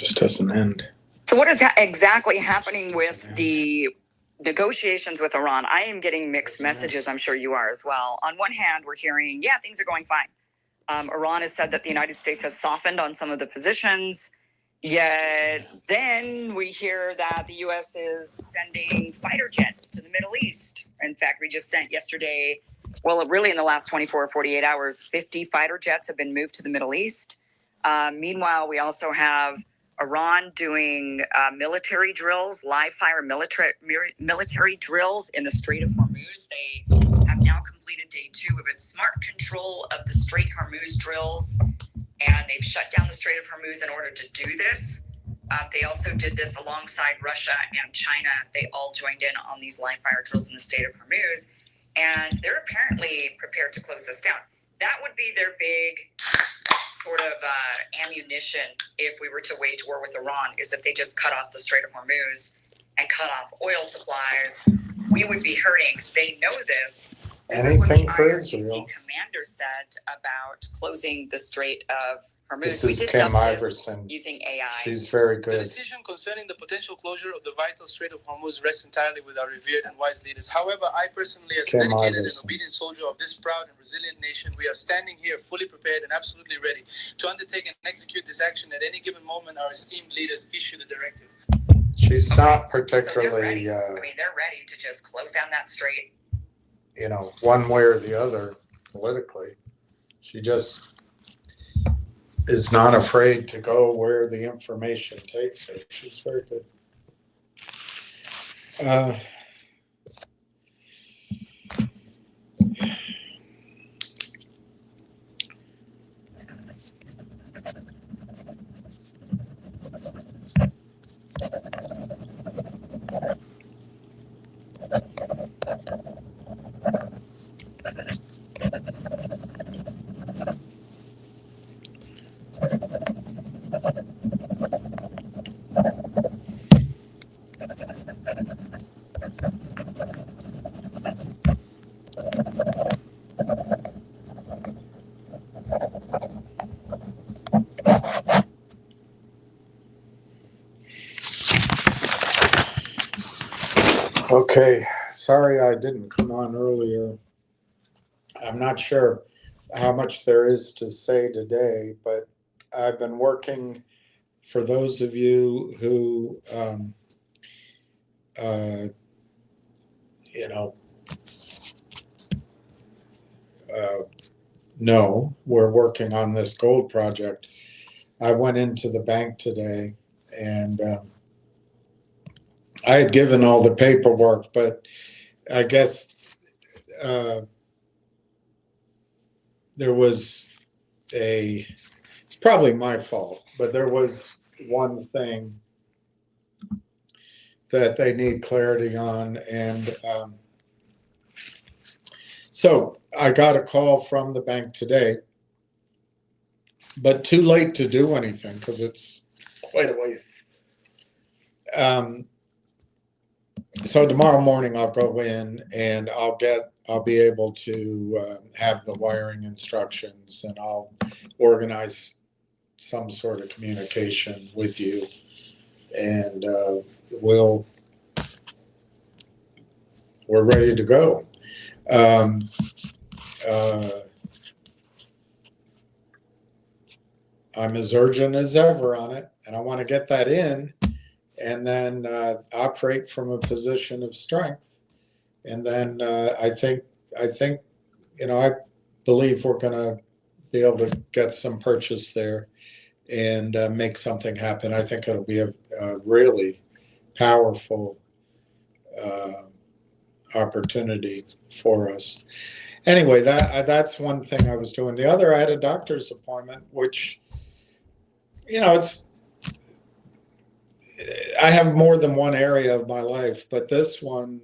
just doesn't end. So what is exactly happening with the negotiations with Iran? I am getting mixed messages. I'm sure you are as well. On one hand, we're hearing, yeah, things are going fine. Iran has said that the United States has softened on some of the positions. Yet then we hear that the U.S. is sending fighter jets to the Middle East. In fact, we just sent yesterday, well, really in the last 24 or 48 hours, 50 fighter jets have been moved to the Middle East. Meanwhile, we also have Iran doing military drills, live fire military drills in the Strait of Hormuz. They have now completed day 2 of its smart control of the Strait Hormuz drills, and they've shut down the Strait of Hormuz in order to do this. They also did this alongside Russia and China. They all joined in on these live fire drills in the Strait of Hormuz, and they're apparently prepared to close this down. That would be their big sort of ammunition if we were to wage war with Iran, is if they just cut off the Strait of Hormuz and cut off oil supplies. We would be hurting. They know this. Anything for IRGC Israel. commander said about closing the Strait of Hormuz. This We is did Kim dump this Iverson. using AI. She's very The good. decision concerning the potential closure of the vital Strait of Hormuz rests entirely with our revered and wise leaders. However, I personally, as a Kim dedicated and Iverson. obedient soldier of this proud and resilient nation, we are standing here fully prepared and absolutely ready to undertake and execute this action at any given moment our esteemed leaders issue the directive. She's Okay. not So they're particularly, ready. They're ready to just close down that strait. one way or the other politically. She just is not afraid to go where the information takes her. She's very good. Okay, sorry I didn't come on earlier. I'm not sure how much there is to say today, but I've been working for those of you who, know we're working on this gold project. I went into the bank today and I had given all the paperwork, but I guess there was it's probably my fault, but there was one thing that they need clarity on. And so I got a call from the bank today, but too late to do anything because it's quite a ways. So tomorrow morning I'll go in and I'll be able to have the wiring instructions, and I'll organize some sort of communication with you, and we're ready to go. I'm as urgent as ever on it, and I want to get that in and then operate from a position of strength. And then I believe we're going to be able to get some purchase there and make something happen. I think it'll be a really powerful opportunity for us. Anyway, that's one thing I was doing. The other, I had a doctor's appointment, which, I have more than one area of my life, but this one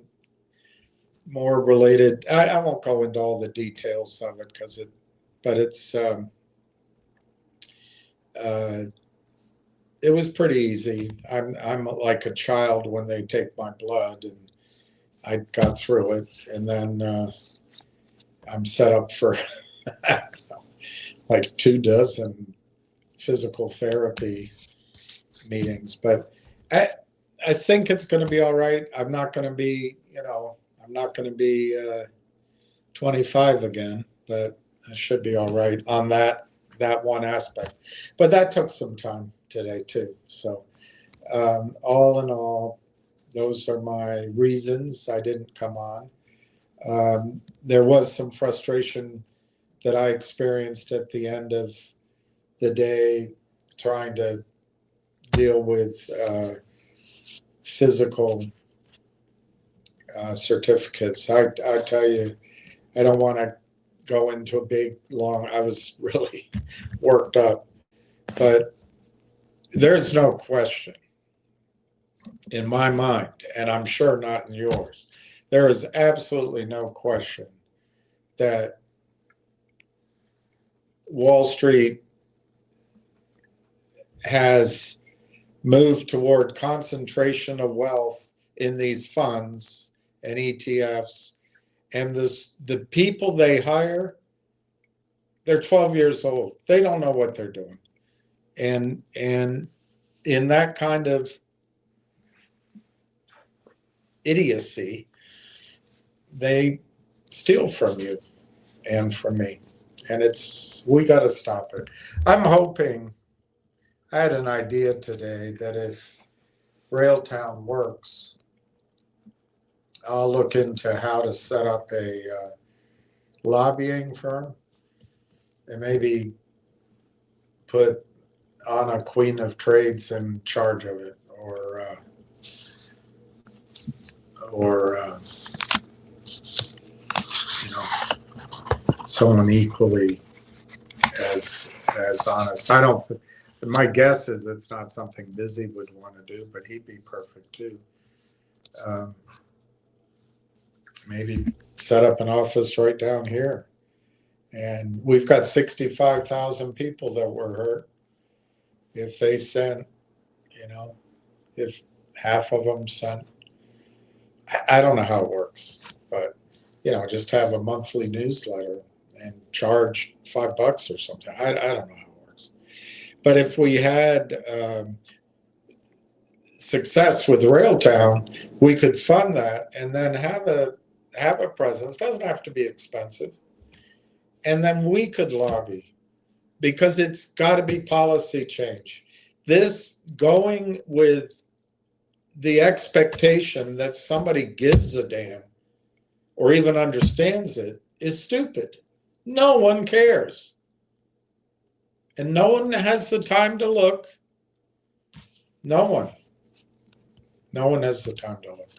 more related. I won't go into all the details of it it was pretty easy. I'm like a child when they take my blood, and I got through it, and then I'm set up for like 24 physical therapy meetings. But I think it's going to be all right. I'm not going to be, I'm not going to be 25 again, but I should be all right on that one aspect. But that took some time today too. So all in all, those are my reasons I didn't come on. There was some frustration that I experienced at the end of the day trying to deal with physical certificates. I tell you, I don't want to go into a big, long, I was really worked up. But there's no question in my mind, and I'm sure not in yours, there is absolutely no question that Wall Street has moved toward concentration of wealth in these funds and ETFs, and the people they hire, they're 12 years old. They don't know what they're doing. And in that kind of idiocy, they steal from you and from me. And we got to stop it. I'm hoping, I had an idea today that if Railtown works, I'll look into how to set up a lobbying firm and maybe put on a queen of trades in charge of it, or someone equally as honest. I don't. My guess is it's not something Busy would want to do, but he'd be perfect too. Maybe set up an office right down here, and we've got 65,000 people that were hurt. If they sent, if half of them sent, I don't know how it works, but just have a monthly newsletter and charge $5 or something. I don't know how it works. But if we had success with Railtown, we could fund that and then have a presence. It doesn't have to be expensive. And then we could lobby, because it's got to be policy change. This going with the expectation that somebody gives a damn or even understands it is stupid. No one cares. And no one has the time to look. No one. No one has the time to look.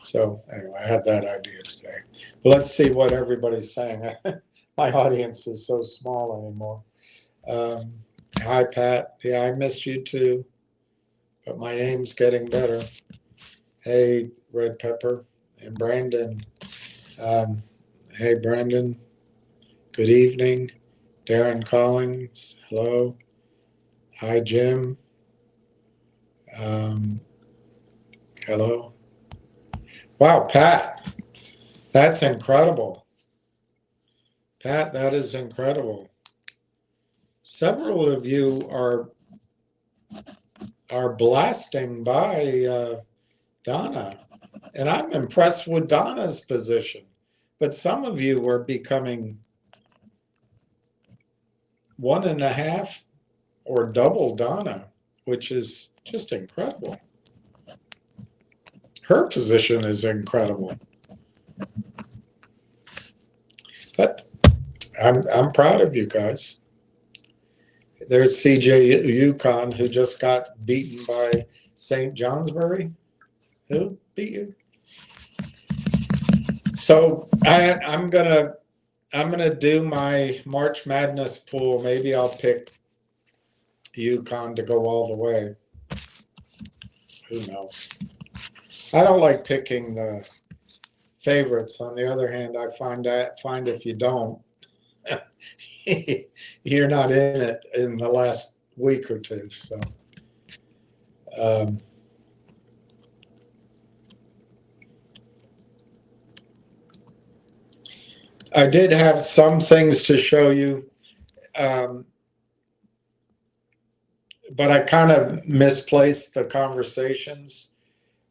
So anyway, I had that idea today. But let's see what everybody's saying. My audience is so small anymore. Hi, Pat. Yeah, I missed you too. But my aim's getting better. Hey, Red Pepper and Brandon. Hey, Brandon. Good evening. Darren Collins. Hello. Hi, Jim. Hello. Wow, Pat. That's incredible. Pat, that is incredible. Several of you are blasting by Donna, and I'm impressed with Donna's position. But some of you are becoming 1.5 or double Donna, which is just incredible. Her position is incredible. But I'm proud of you guys. There's CJ Yukon, who just got beaten by St. Johnsbury. Who beat you? So I'm gonna do my March Madness pool. Maybe I'll pick Yukon to go all the way. Who knows? I don't like picking the favorites. On the other hand, I find if you don't, you're not in it in the last week or two. So I did have some things to show you. but I kind of misplaced the conversations.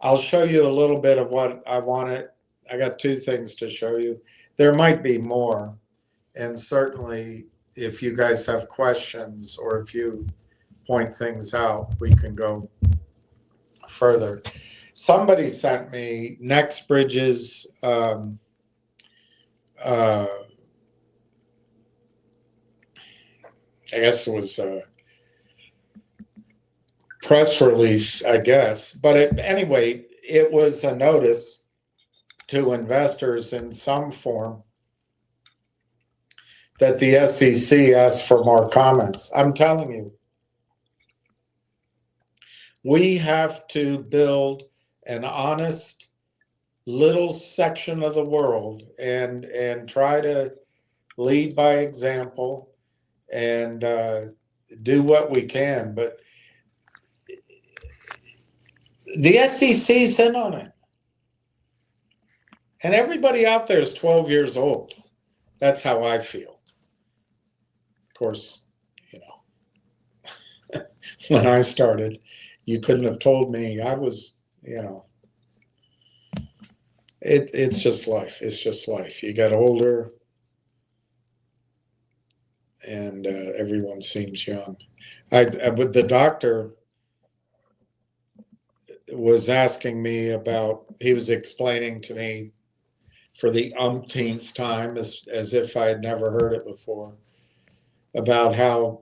I'll show you a little bit of what I wanted. I got two things to show you. There might be more. And certainly, if you guys have questions or if you point things out, we can go further. Somebody sent me NextBridge's I guess it was a press release, I guess. But anyway, it was a notice to investors in some form that the SEC asked for more comments. I'm telling you, we have to build an honest little section of the world and try to lead by example and do what we can. But the SEC's in on it. And everybody out there is 12 years old. That's how I feel. Of course, you know, when I started, you couldn't have told me I was, you know, it's just life. It's just life. You get older and everyone seems young. But the doctor was asking me about, he was explaining to me for the umpteenth time, as if I had never heard it before, about how,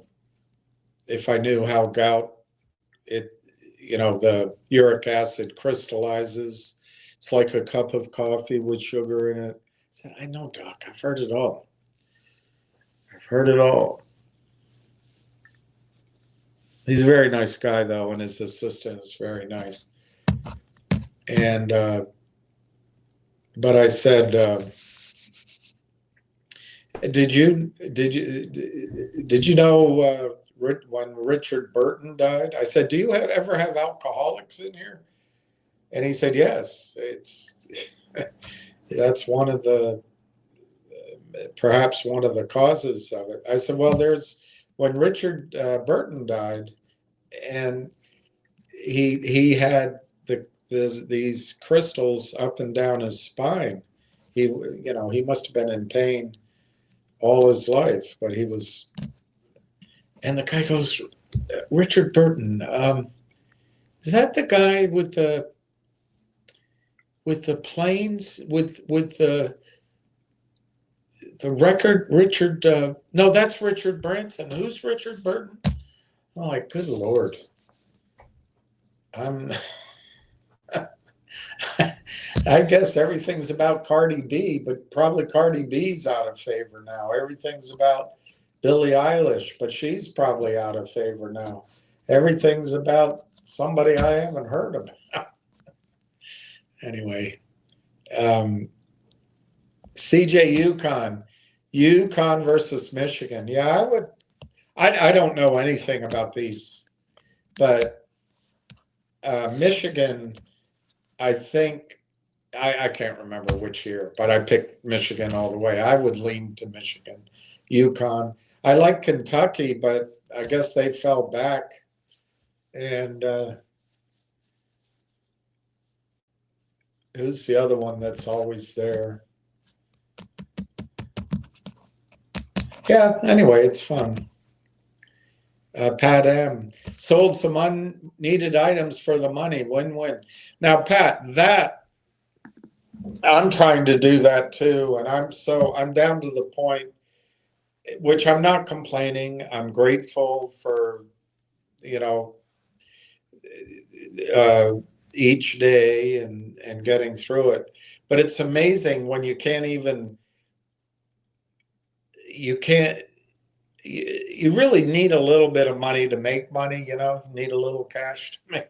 if I knew how gout, the uric acid crystallizes. It's like a cup of coffee with sugar in it. I said, I know, Doc, I've heard it all. I've heard it all. He's a very nice guy, though, and his assistant is very nice. And, but I said, did you know when Richard Burton died? I said, do you ever have alcoholics in here? And he said, yes. That's one of the, perhaps one of the causes of it. I said, well, when Richard Burton died, and he had these crystals up and down his spine. He must have been in pain all his life, but he was. And the guy goes, Richard Burton, is that the guy with the planes with the record? Richard? No, that's Richard Branson. Who's Richard Burton? I'm like, good Lord. I guess everything's about Cardi B, but probably Cardi B's out of favor now. Everything's about Billie Eilish, but she's probably out of favor now. Everything's about somebody I haven't heard about. Anyway, CJ UConn versus Michigan. Yeah, I don't know anything about these, but Michigan, I think, I can't remember which year, but I picked Michigan all the way. I would lean to Michigan. UConn. I like Kentucky, but I guess they fell back. And who's the other one that's always there? Yeah, anyway, it's fun. Pat M. Sold some unneeded items for the money. Win-win. Now, Pat, I'm trying to do that too, and I'm down to the point, which I'm not complaining. I'm grateful for, each day and getting through it. But it's amazing when you really need a little bit of money to make money, need a little cash to make.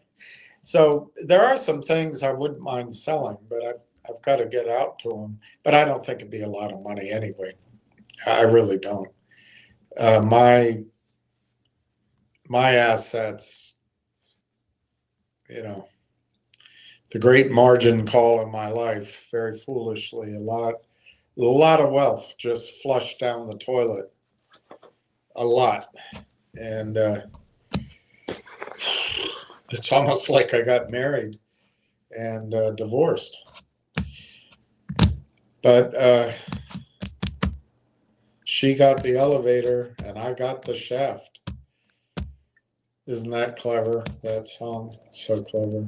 So there are some things I wouldn't mind selling, but I've got to get out to them. But I don't think it'd be a lot of money anyway. I really don't. My assets, the great margin call in my life, very foolishly, a lot of wealth just flushed down the toilet. A lot. And It's almost like I got married and divorced. But she got the elevator and I got the shaft. Isn't that clever? That song, so clever.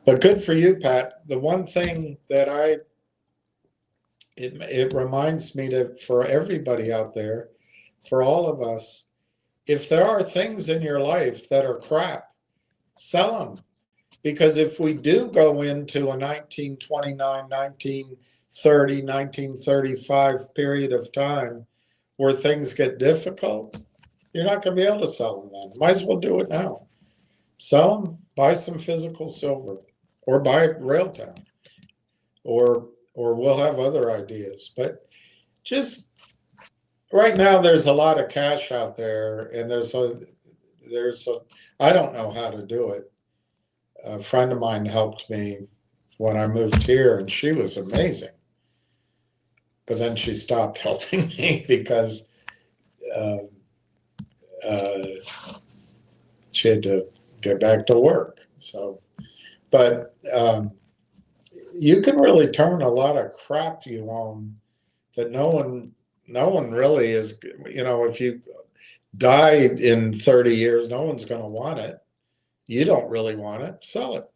But good for you, Pat. The one thing that it reminds me for everybody out there, for all of us, if there are things in your life that are crap, sell them. Because if we do go into a 1929, 1930, 1935 period of time where things get difficult, you're not going to be able to sell them then. Might as well do it now. Sell them, buy some physical silver, or buy Railtown, or we'll have other ideas. But just right now, there's a lot of cash out there, and there's a I don't know how to do it. A friend of mine helped me when I moved here, and she was amazing. But then she stopped helping me because she had to get back to work. So, but you can really turn a lot of crap you own that no one really is. If you die in 30 years, no one's going to want it. You don't really want it, sell it.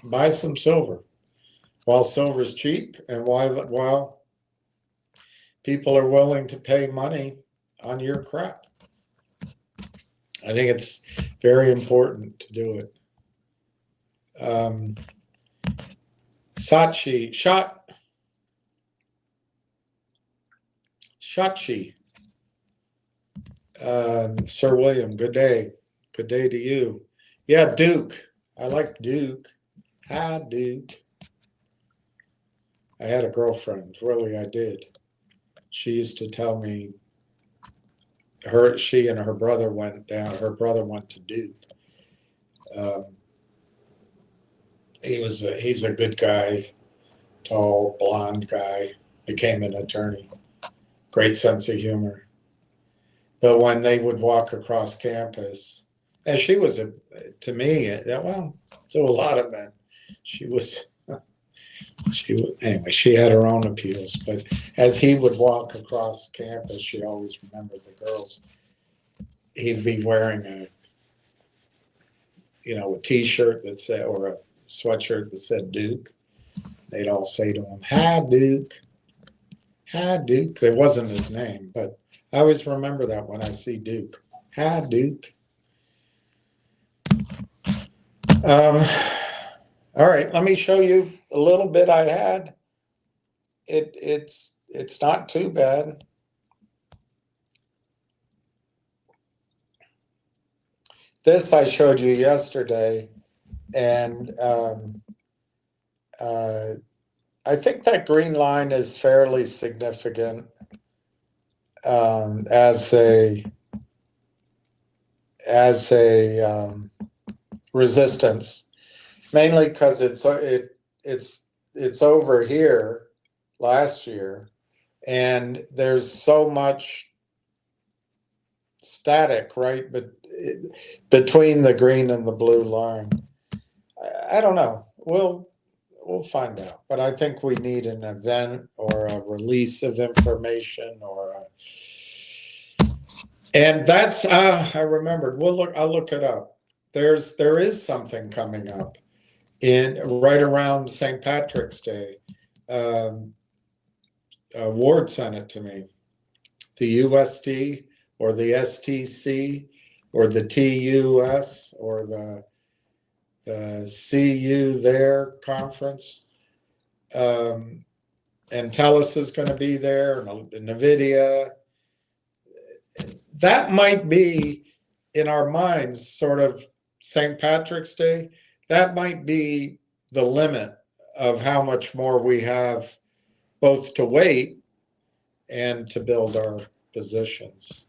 Buy some silver. While silver's cheap and while people are willing to pay money on your crap. I think it's very important to do it. Shotchi. Sir William, good day. Good day to you. Yeah, Duke. I like Duke. Hi, Duke. I had a girlfriend. Really, I did. She used to tell me she and her brother went down. Her brother went to Duke. He's a good guy, tall, blonde guy. Became an attorney. Great sense of humor. But when they would walk across campus, and she was to me, well, so a lot of men. Anyway, she had her own appeals, but as he would walk across campus, she always remembered the girls. He'd be wearing a t-shirt that said, or a sweatshirt that said Duke. They'd all say to him, "Hi, Duke. Hi, Duke." It wasn't his name, but I always remember that when I see Duke. Hi, Duke. All right, let me show you a little bit I had. It's not too bad. This I showed you yesterday, and I think that green line is fairly significant as a resistance, mainly because it's over here last year, and there's so much static right between the green and the blue line. I don't know. We'll find out, but I think we need an event or a release of information and that's I remembered. I'll look it up. There is something coming up right around St. Patrick's Day. Ward sent it to me. The USD or the STC or the TUS or the CU there conference. And TELUS is going to be there, and NVIDIA. That might be, in our minds, sort of St. Patrick's Day. That might be the limit of how much more we have both to wait and to build our positions.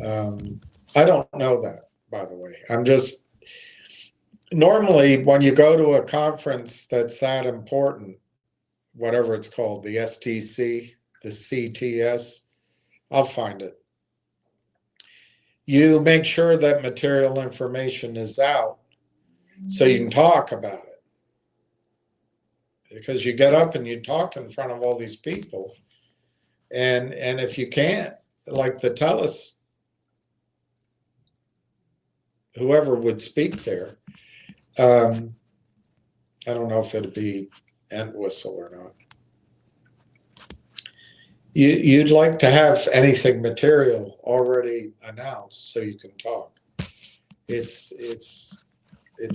I don't know that, by the way. Normally, when you go to a conference that's that important, whatever it's called, the STC, the CTS, I'll find it. you make sure that material information is out so you can talk about it. Because you get up and you talk in front of all these people. And if you can't, like the TELUS, whoever would speak there, I don't know if it'd be Entwistle or not. You'd like to have anything material already announced so you can talk. It's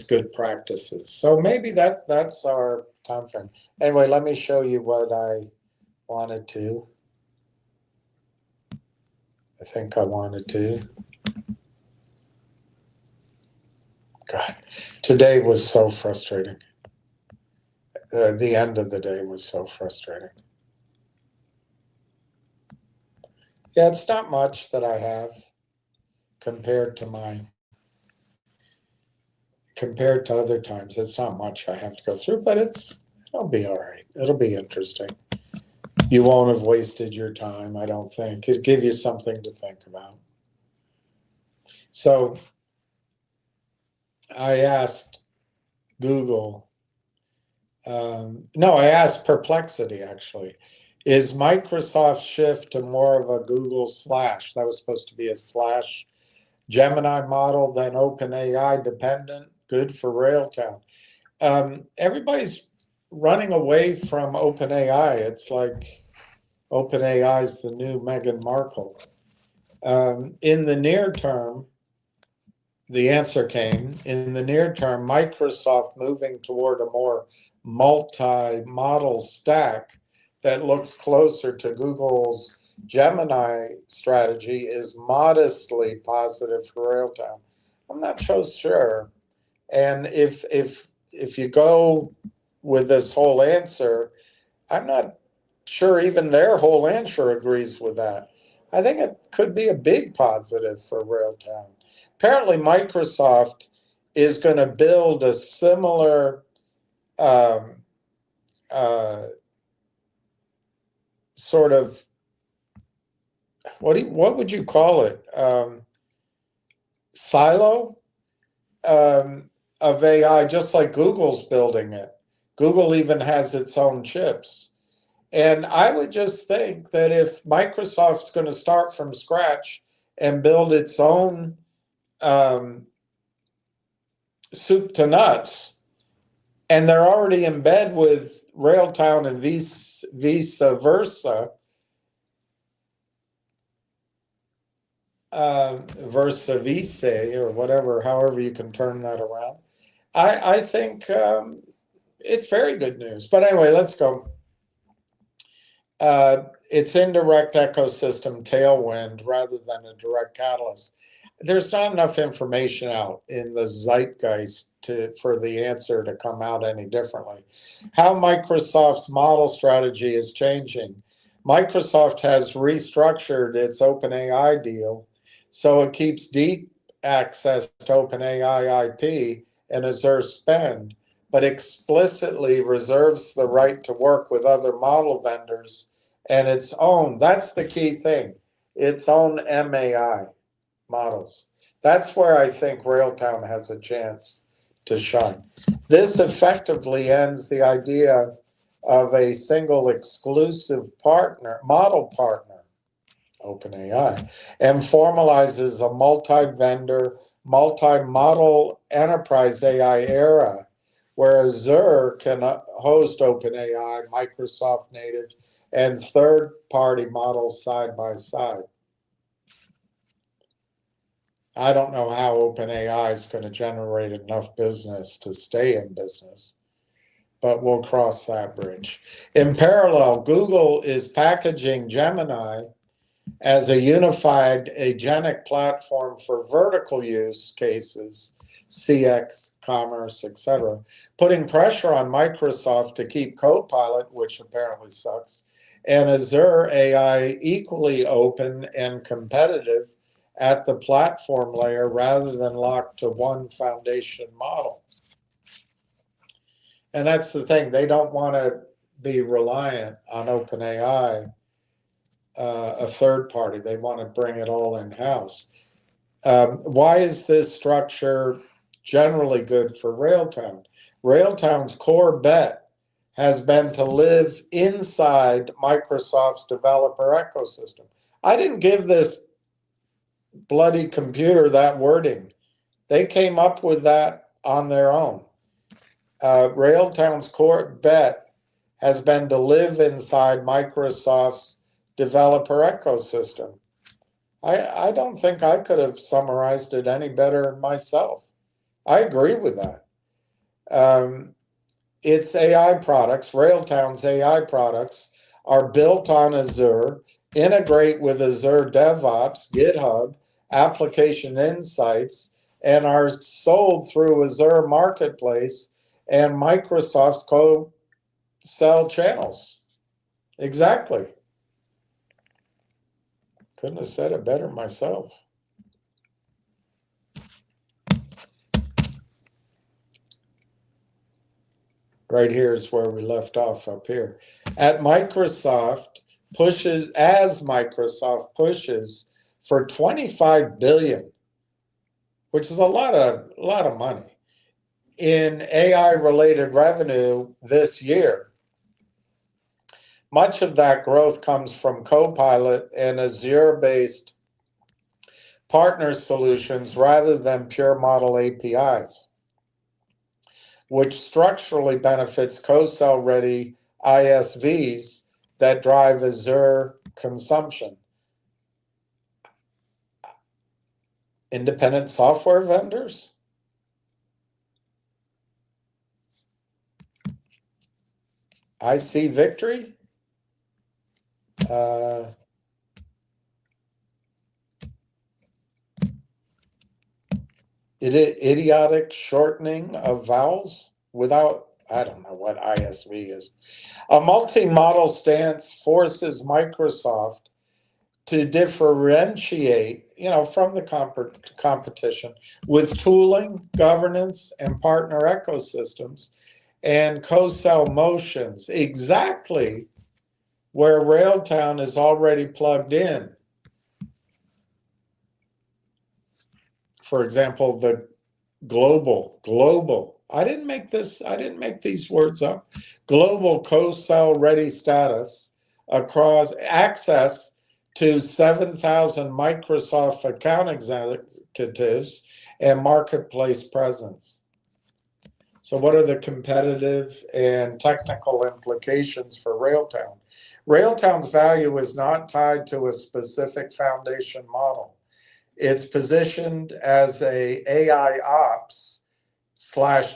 good practices. So maybe that's our time frame. Anyway, let me show you what I wanted to. I think I wanted to. God, today was so frustrating. The end of the day was so frustrating. Yeah, it's not much that I have compared to other times. It's not much I have to go through, but it'll be all right. It'll be interesting. You won't have wasted your time, I don't think. It'll give you something to think about. So I asked Google, no, I asked Perplexity actually, is Microsoft's shift to more of a Google slash, that was supposed to be a slash Gemini model than OpenAI dependent, good for Railtown? Everybody's running away from OpenAI. It's like OpenAI is the new Meghan Markle. In the near term, the answer came, in the near term, Microsoft moving toward a more multi-model stack that looks closer to Google's Gemini strategy is modestly positive for Railtown. I'm not so sure. And if you go with this whole answer, I'm not sure even their whole answer agrees with that. I think it could be a big positive for Railtown. Apparently, Microsoft is going to build a similar sort of, what would you call it? Silo of AI, just like Google's building it. Google even has its own chips. And I would just think that if Microsoft's going to start from scratch and build its own soup to nuts, and they're already in bed with Railtown and vice versa, versa vice, or whatever, however you can turn that around. I think it's very good news. But anyway, let's go. It's indirect ecosystem tailwind rather than a direct catalyst. There's not enough information out in the zeitgeist for the answer to come out any differently. How Microsoft's model strategy is changing. Microsoft has restructured its OpenAI deal so it keeps deep access to OpenAI IP and Azure spend, but explicitly reserves the right to work with other model vendors and its own, that's the key thing, its own MAI models. That's where I think Railtown has a chance to shine. This effectively ends the idea of a single exclusive partner, model partner, OpenAI, and formalizes a multi-vendor, multi-model enterprise AI era where Azure can host OpenAI, Microsoft native, and third-party models side by side. I don't know how OpenAI is going to generate enough business to stay in business, but we'll cross that bridge. In parallel, Google is packaging Gemini as a unified agentic platform for vertical use cases, CX, commerce, etc., putting pressure on Microsoft to keep Copilot, which apparently sucks, and Azure AI equally open and competitive at the platform layer rather than locked to one foundation model. And that's the thing, they don't want to be reliant on OpenAI, a third party. They want to bring it all in-house. Why is this structure generally good for Railtown? Railtown's core bet has been to live inside Microsoft's developer ecosystem. I didn't give this bloody computer that wording. They came up with that on their own. Railtown's core bet has been to live inside Microsoft's developer ecosystem. I don't think I could have summarized it any better myself. I agree with that. Its AI products, Railtown's AI products, are built on Azure, integrate with Azure DevOps, GitHub, Application Insights, and are sold through Azure Marketplace and Microsoft's co-sell channels. Exactly. Couldn't have said it better myself. Right here is where we left off up here. As Microsoft pushes for 25 billion, which is a lot of money in AI related revenue this year. Much of that growth comes from Copilot and Azure-based partner solutions rather than pure model APIs, which structurally benefits co-sell ready ISVs that drive Azure consumption. Independent software vendors? I see victory. Idiotic shortening of vowels without, I don't know what ISV is. A multi-model stance forces Microsoft to differentiate, from the competition with tooling, governance, and partner ecosystems and co-sell motions, exactly where Railtown is already plugged in. For example, the global, I didn't make these words up. Global co-sell ready status across access to 7,000 Microsoft account executives and marketplace presence. So what are the competitive and technical implications for Railtown? Railtown's value is not tied to a specific foundation model. It's positioned as a AI ops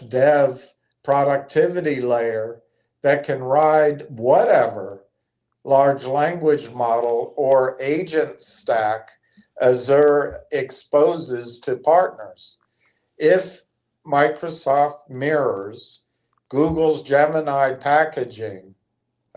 / dev productivity layer that can ride whatever large language model or agent stack Azure exposes to partners. If Microsoft mirrors Google's Gemini packaging,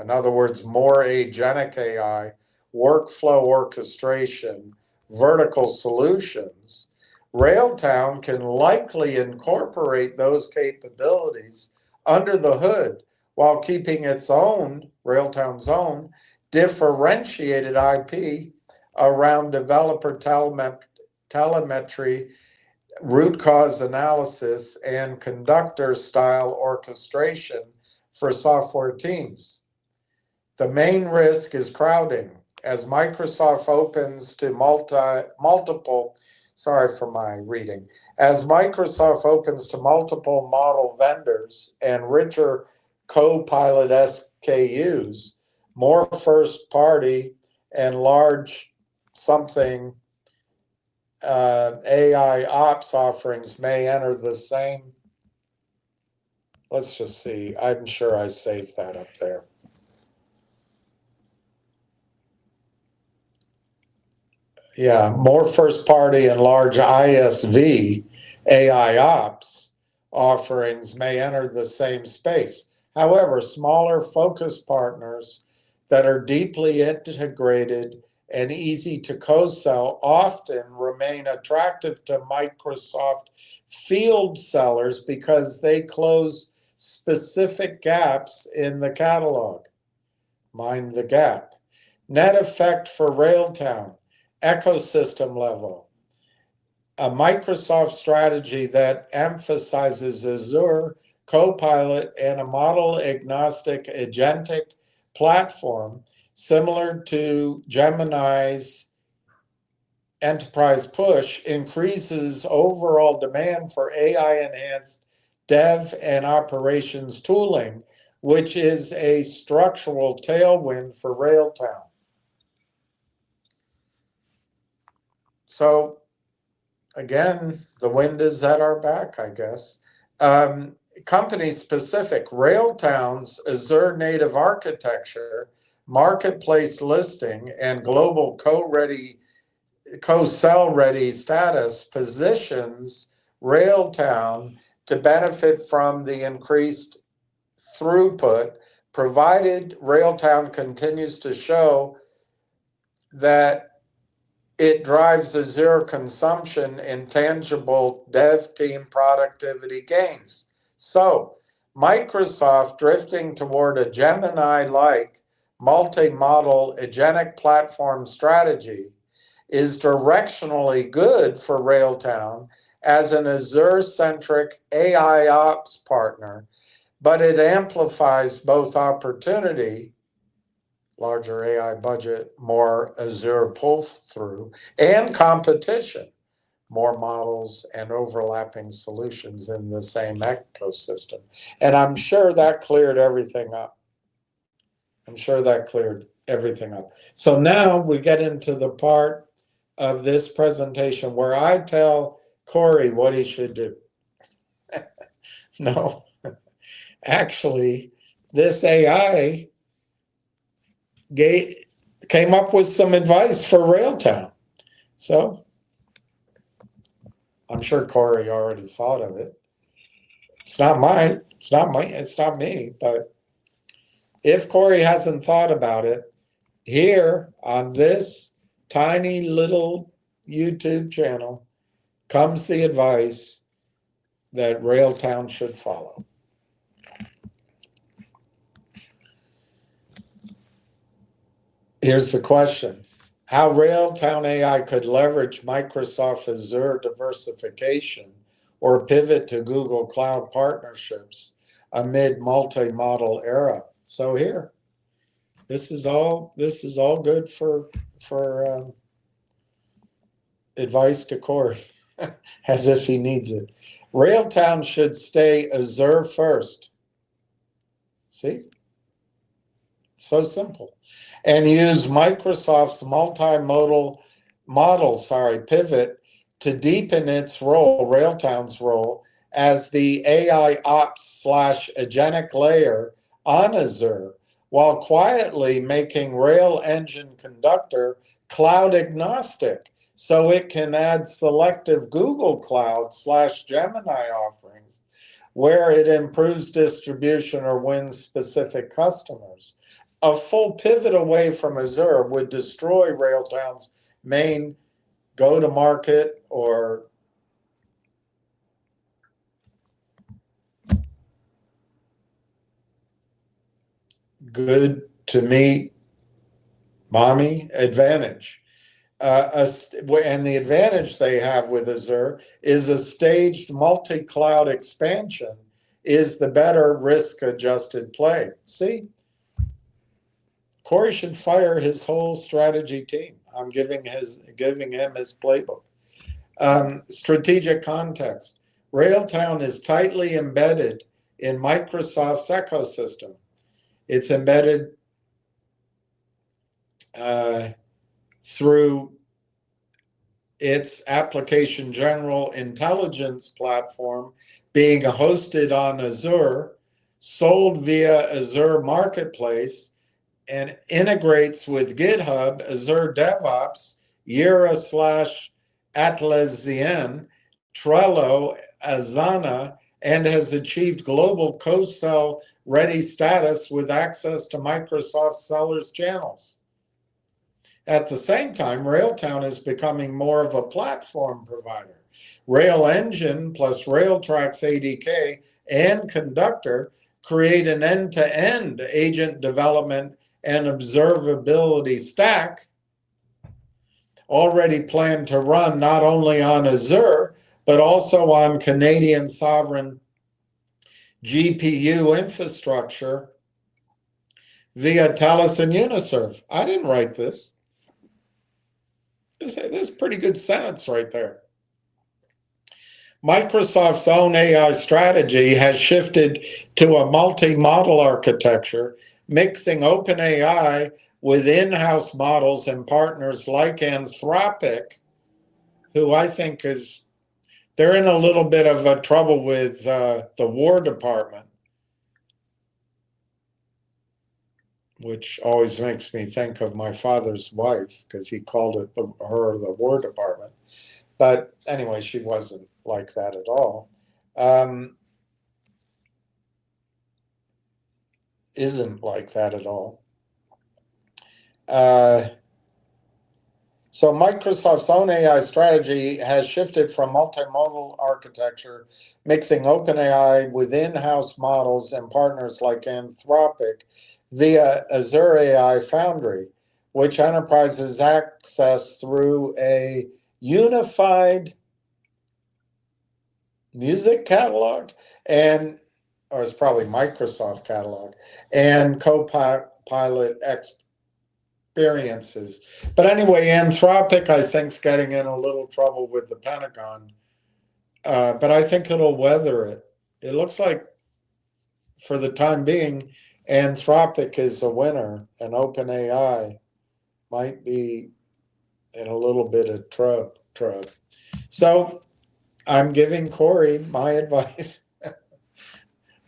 in other words, more agentic AI, workflow orchestration, vertical solutions, Railtown can likely incorporate those capabilities under the hood while keeping its own, Railtown's own, differentiated IP around developer telemetry, root cause analysis, and conductor style orchestration for software teams. The main risk is crowding. As Microsoft opens to multiple model vendors and richer Copilot SKUs, more first party and large AI ops offerings may enter the same. Let's just see. I'm sure I saved that up there. Yeah, more first party and large ISV AI ops offerings may enter the same space. However, smaller focus partners that are deeply integrated and easy to co-sell often remain attractive to Microsoft field sellers because they close specific gaps in the catalog. Mind the gap. Net effect for Railtown. Ecosystem level. a Microsoft strategy that emphasizes Azure, Copilot, and a model-agnostic agentic platform similar to Gemini's enterprise push increases overall demand for AI-enhanced dev and operations tooling, which is a structural tailwind for Railtown. So again, the wind is at our back, I guess. Company specific, Railtown's Azure native architecture, marketplace listing, and global co-sell ready status positions Railtown to benefit from the increased throughput, provided Railtown continues to show that it drives Azure consumption and tangible dev team productivity gains. So, Microsoft drifting toward a Gemini-like multi-model agentic platform strategy is directionally good for Railtown as an Azure-centric AI ops partner, but it amplifies both opportunity, larger AI budget, more Azure pull-through, and competition, more models and overlapping solutions in the same ecosystem. And I'm sure that cleared everything up. So now we get into the part of this presentation where I tell Corey what he should do. No, actually, this AI came up with some advice for Railtown. So I'm sure Corey already thought of it. It's not me, but if Corey hasn't thought about it, here on this tiny little YouTube channel comes the advice that Railtown should follow. Here's the question: how Railtown AI could leverage Microsoft Azure diversification or pivot to Google Cloud partnerships amid multi-model era. So here, this is all good for advice to Corey, as if he needs it. Railtown should stay Azure first. See? So simple. And use Microsoft's multimodal pivot to deepen its role, Railtown's role, as the AI ops / agentic layer on Azure, while quietly making Rail Engine Conductor cloud agnostic, so it can add selective Google Cloud / Gemini offerings where it improves distribution or wins specific customers. A full pivot away from Azure would destroy Railtown's main go-to-market or good-to-meet mommy advantage. And the advantage they have with Azure is a staged multi-cloud expansion is the better risk-adjusted play. See? Corey should fire his whole strategy team. I'm giving him his playbook. Strategic context. Railtown is tightly embedded in Microsoft's ecosystem. It's embedded through its application general intelligence platform being hosted on Azure, sold via Azure Marketplace, and integrates with GitHub, Azure DevOps, Jira / Atlassian, Trello, Asana, and has achieved global co-sell ready status with access to Microsoft sellers channels. At the same time, Railtown is becoming more of a platform provider. Rail Engine plus Railtrack's ADK and Conductor create an end-to-end agent development and observability stack, already plan to run not only on Azure, but also on Canadian sovereign GPU infrastructure via TELUS and Uniserve. I didn't write this. This is pretty good sentence right there. Microsoft's own AI strategy has shifted to a multi-model architecture, mixing OpenAI with in-house models and partners like Anthropic, who I think they're in a little bit of a trouble with the War Department, which always makes me think of my father's wife, because he called it her the War Department. But anyway, she wasn't like that at all. Isn't like that at all. So Microsoft's own AI strategy has shifted from multimodal architecture, mixing OpenAI with in-house models and partners like Anthropic via Azure AI Foundry, which enterprises access through a unified music catalog or it's probably Microsoft catalog, and Copilot experiences. But anyway, Anthropic, I think, is getting in a little trouble with the Pentagon. But I think it'll weather it. It looks like, for the time being, Anthropic is a winner, and OpenAI might be in a little bit of trouble. So I'm giving Corey my advice.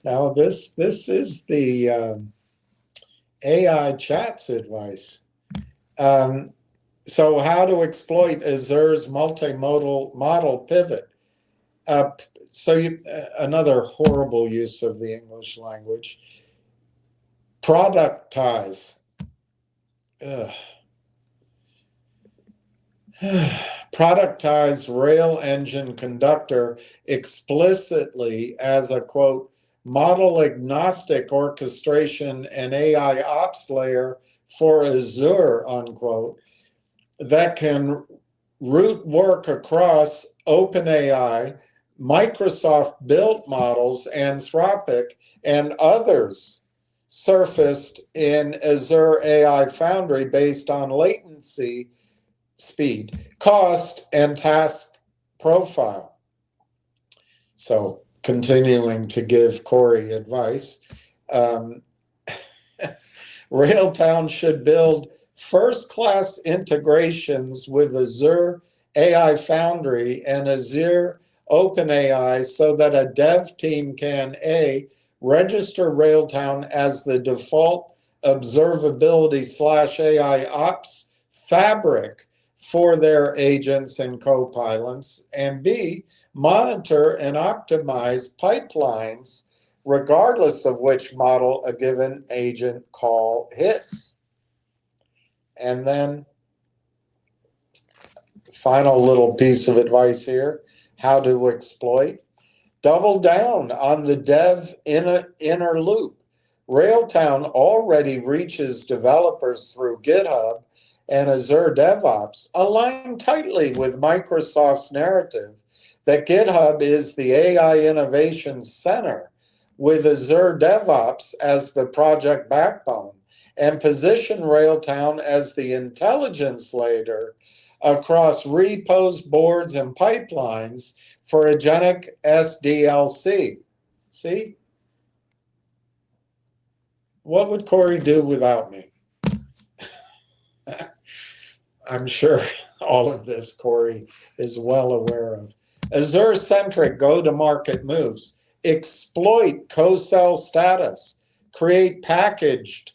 Now, this is the AI Chat's advice. So how to exploit Azure's multimodal model pivot. Another horrible use of the English language. Productize. Productize Rail Engine Conductor explicitly as a, quote, model agnostic orchestration and AI ops layer for Azure, unquote, that can route work across OpenAI, Microsoft built models, Anthropic, and others surfaced in Azure AI Foundry based on latency, speed, cost, and task profile. So continuing to give Corey advice, Railtown should build first-class integrations with Azure AI Foundry and Azure OpenAI so that a dev team can A, register Railtown as the default observability/AI ops fabric for their agents and co-pilots, and B, monitor and optimize pipelines regardless of which model a given agent call hits. And then, final little piece of advice here, how to exploit. Double down on the dev inner loop. Railtown already reaches developers through GitHub and Azure DevOps, align tightly with Microsoft's narrative that GitHub is the AI innovation center, with Azure DevOps as the project backbone, and position Railtown as the intelligence layer across repos, boards, and pipelines for agentic SDLC. See? What would Corey do without me? I'm sure all of this Corey is well aware of. Azure-centric go-to-market moves. Exploit co-sell status. Create packaged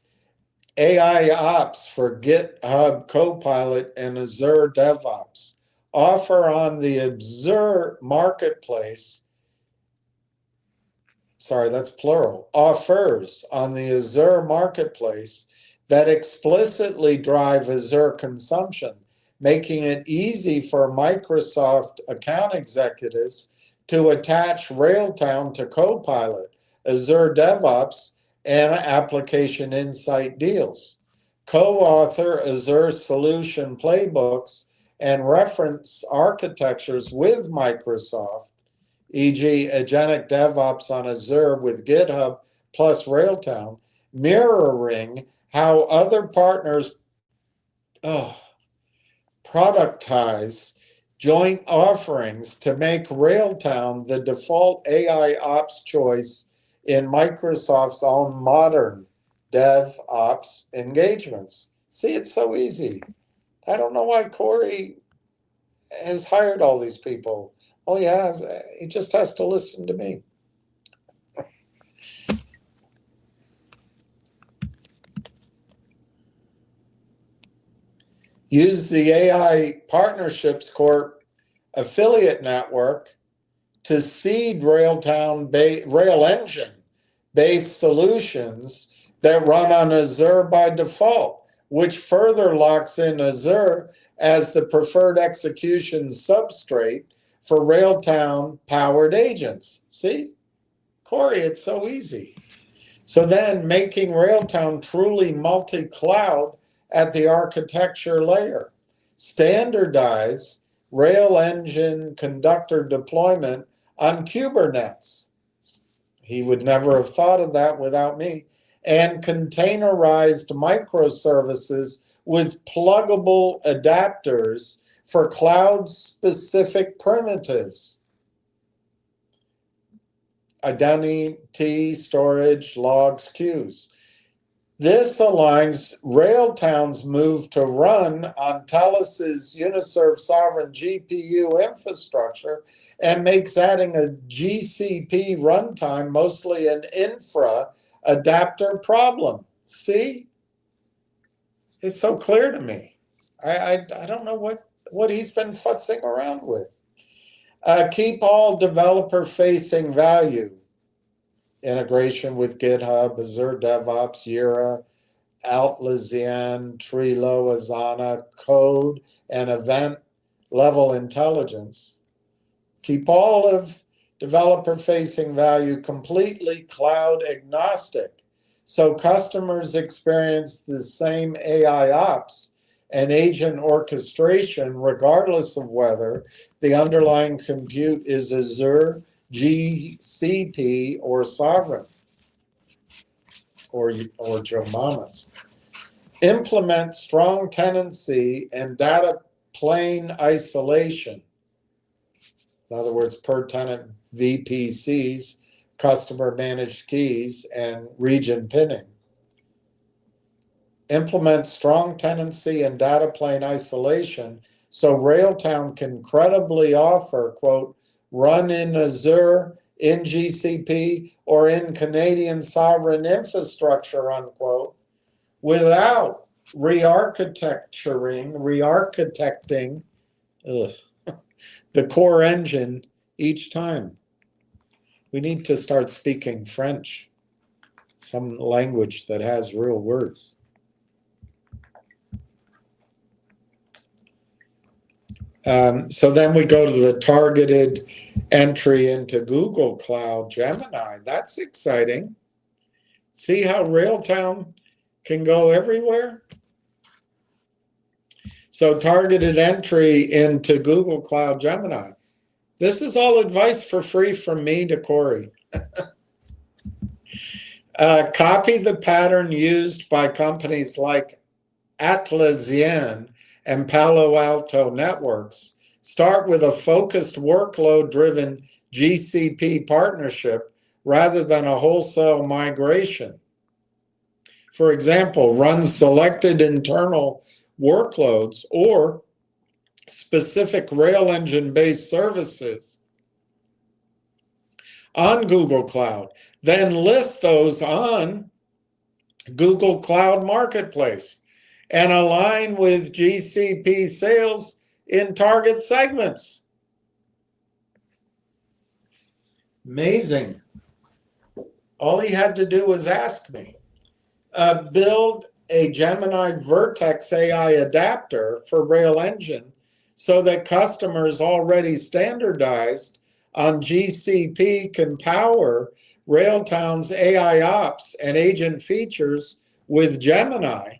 AI ops for GitHub Copilot and Azure DevOps. Offer on the Azure Marketplace. Sorry, that's plural. Offers on the Azure Marketplace that explicitly drive Azure consumption, making it easy for Microsoft account executives to attach Railtown to Copilot, Azure DevOps, and Application Insight deals. Co-author Azure solution playbooks and reference architectures with Microsoft, e.g. agentic DevOps on Azure with GitHub plus Railtown, mirroring how other partners productize joint offerings to make Railtown the default AI ops choice in Microsoft's own modern DevOps engagements. See, it's so easy. I don't know why Corey has hired all these people. All he has, he just has to listen to me. Use the AI Partnerships Corp affiliate network to seed Rail Engine-based solutions that run on Azure by default, which further locks in Azure as the preferred execution substrate for Railtown-powered agents. See? Corey, it's so easy. So then making Railtown truly multi-cloud at the architecture layer. Standardize Rail Engine conductor deployment on Kubernetes. He would never have thought of that without me. And containerized microservices with pluggable adapters for cloud-specific primitives. Identity, storage, logs, queues. This aligns Railtown's move to run on Telus' Uniserve sovereign GPU infrastructure and makes adding a GCP runtime mostly an infra adapter problem. See? It's so clear to me. I don't know what he's been futzing around with. Keep all developer-facing value. Integration with GitHub, Azure DevOps, Jira, Atlassian, Trello, Asana, code, and event-level intelligence. Keep all of developer-facing value completely cloud agnostic, so customers experience the same AI ops and agent orchestration regardless of whether the underlying compute is Azure, GCP, or Sovereign, or Joe Mamas. Implement strong tenancy and data plane isolation. In other words, per tenant VPCs, customer managed keys, and region pinning. Implement strong tenancy and data plane isolation so Railtown can credibly offer, quote, run in Azure, in GCP, or in Canadian sovereign infrastructure, unquote, without re-architecting the core engine each time. We need to start speaking French, some language that has real words. So then we go to the targeted entry into Google Cloud Gemini. That's exciting. See how Railtown can go everywhere? So targeted entry into Google Cloud Gemini. This is all advice for free from me to Corey. Copy the pattern used by companies like Atlassian and Palo Alto Networks. Start with a focused workload-driven GCP partnership rather than a wholesale migration. For example, run selected internal workloads or specific Rail Engine-based services on Google Cloud. Then list those on Google Cloud Marketplace and align with GCP sales in target segments. Amazing. All he had to do was ask me. Build a Gemini Vertex AI adapter for Rail Engine so that customers already standardized on GCP can power Railtown's AI ops and agent features with Gemini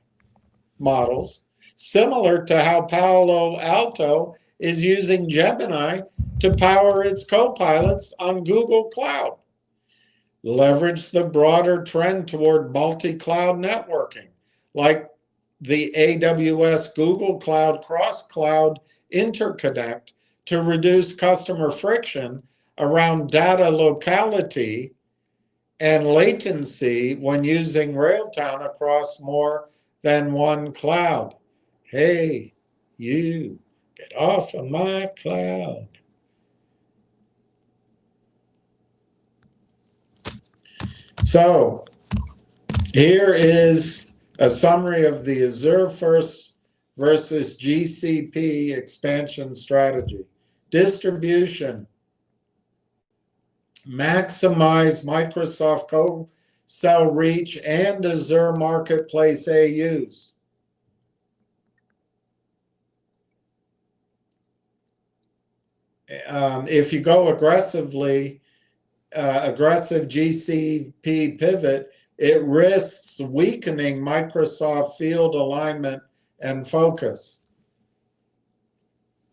models similar to how Palo Alto is using Gemini to power its co-pilots on Google Cloud. Leverage the broader trend toward multi-cloud networking, like the AWS Google Cloud cross-cloud interconnect to reduce customer friction around data locality and latency when using Railtown across more than one cloud. Hey, you, get off of my cloud. So here is a summary of the Azure first versus GCP expansion strategy. Distribution. Maximize Microsoft co-sell reach and Azure Marketplace AUs. If you go aggressive GCP pivot, it risks weakening Microsoft field alignment and focus.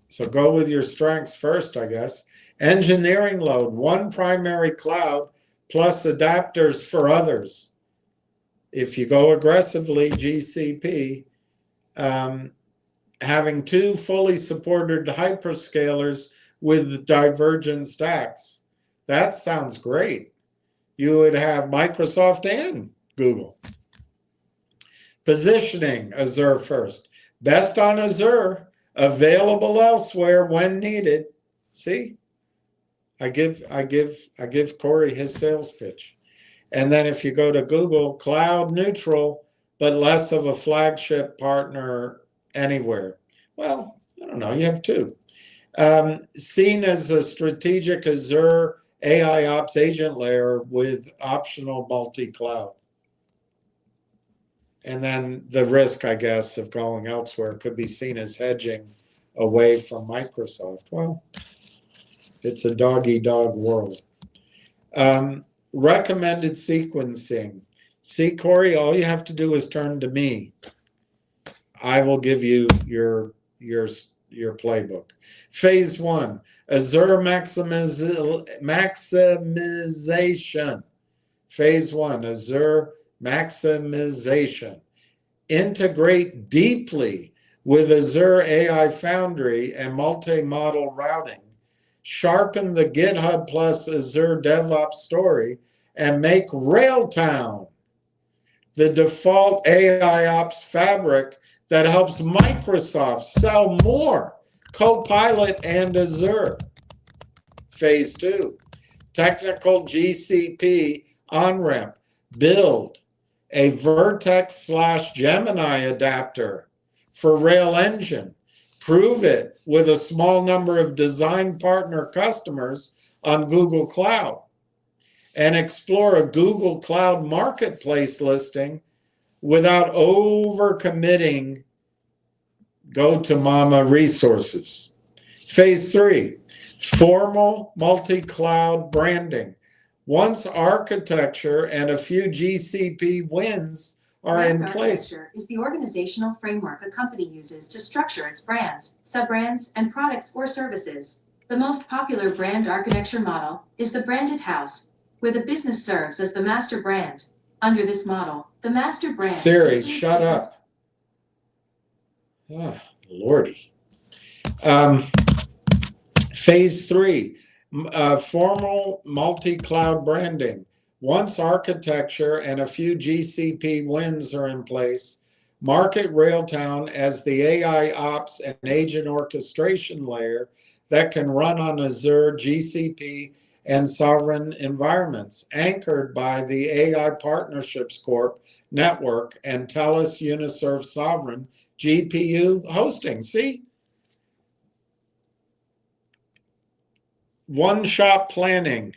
So go with your strengths first, I guess. Engineering load, one primary cloud plus adapters for others. If you go aggressively GCP, having two fully supported hyperscalers with divergent stacks. That sounds great. You would have Microsoft and Google. Positioning Azure first. Best on Azure, available elsewhere when needed. See? I give Corey his sales pitch. And then if you go to Google, cloud neutral, but less of a flagship partner anywhere. Well, I don't know, you have two. Seen as a strategic Azure AI ops agent layer with optional multi-cloud. And then the risk, I guess, of going elsewhere could be seen as hedging away from Microsoft. Well, it's a dog-eat-dog world. Recommended sequencing. See, Corey, all you have to do is turn to me. I will give you your playbook. Phase 1, Azure maximization. Phase 1, Azure maximization. Integrate deeply with Azure AI Foundry and multi-model routing. Sharpen the GitHub plus Azure DevOps story and make Railtown the default AI ops fabric that helps Microsoft sell more Copilot and Azure. Phase 2, technical GCP on-ramp. Build a Vertex/Gemini adapter for Rail Engine. Prove it with a small number of design partner customers on Google Cloud. And explore a Google Cloud Marketplace listing without overcommitting go-to-mama resources. Phase 3, formal multi-cloud branding. Once architecture and a few GCP wins are in place. Architecture is the organizational framework a company uses to structure its brands, sub-brands, and products or services. The most popular brand architecture model is the branded house, where the business serves as the master brand. Under this model, the master brand... Siri, shut up. Oh, Lordy. Phase 3, formal multi-cloud branding. Once architecture and a few GCP wins are in place, market Railtown as the AI ops and agent orchestration layer that can run on Azure, GCP, and sovereign environments, anchored by the AI Partnerships Corp network and TELUS Uniserve Sovereign GPU hosting. See? One-shot planning.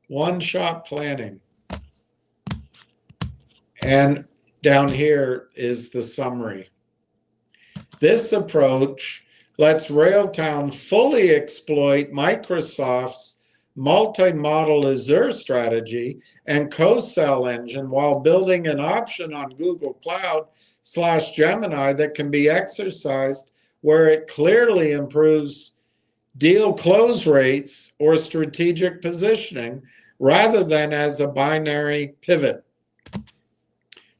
One-shot planning. And down here is the summary. This approach lets Railtown fully exploit Microsoft's multi-model Azure strategy and co-sell engine while building an option on Google Cloud/Gemini that can be exercised where it clearly improves deal close rates or strategic positioning rather than as a binary pivot.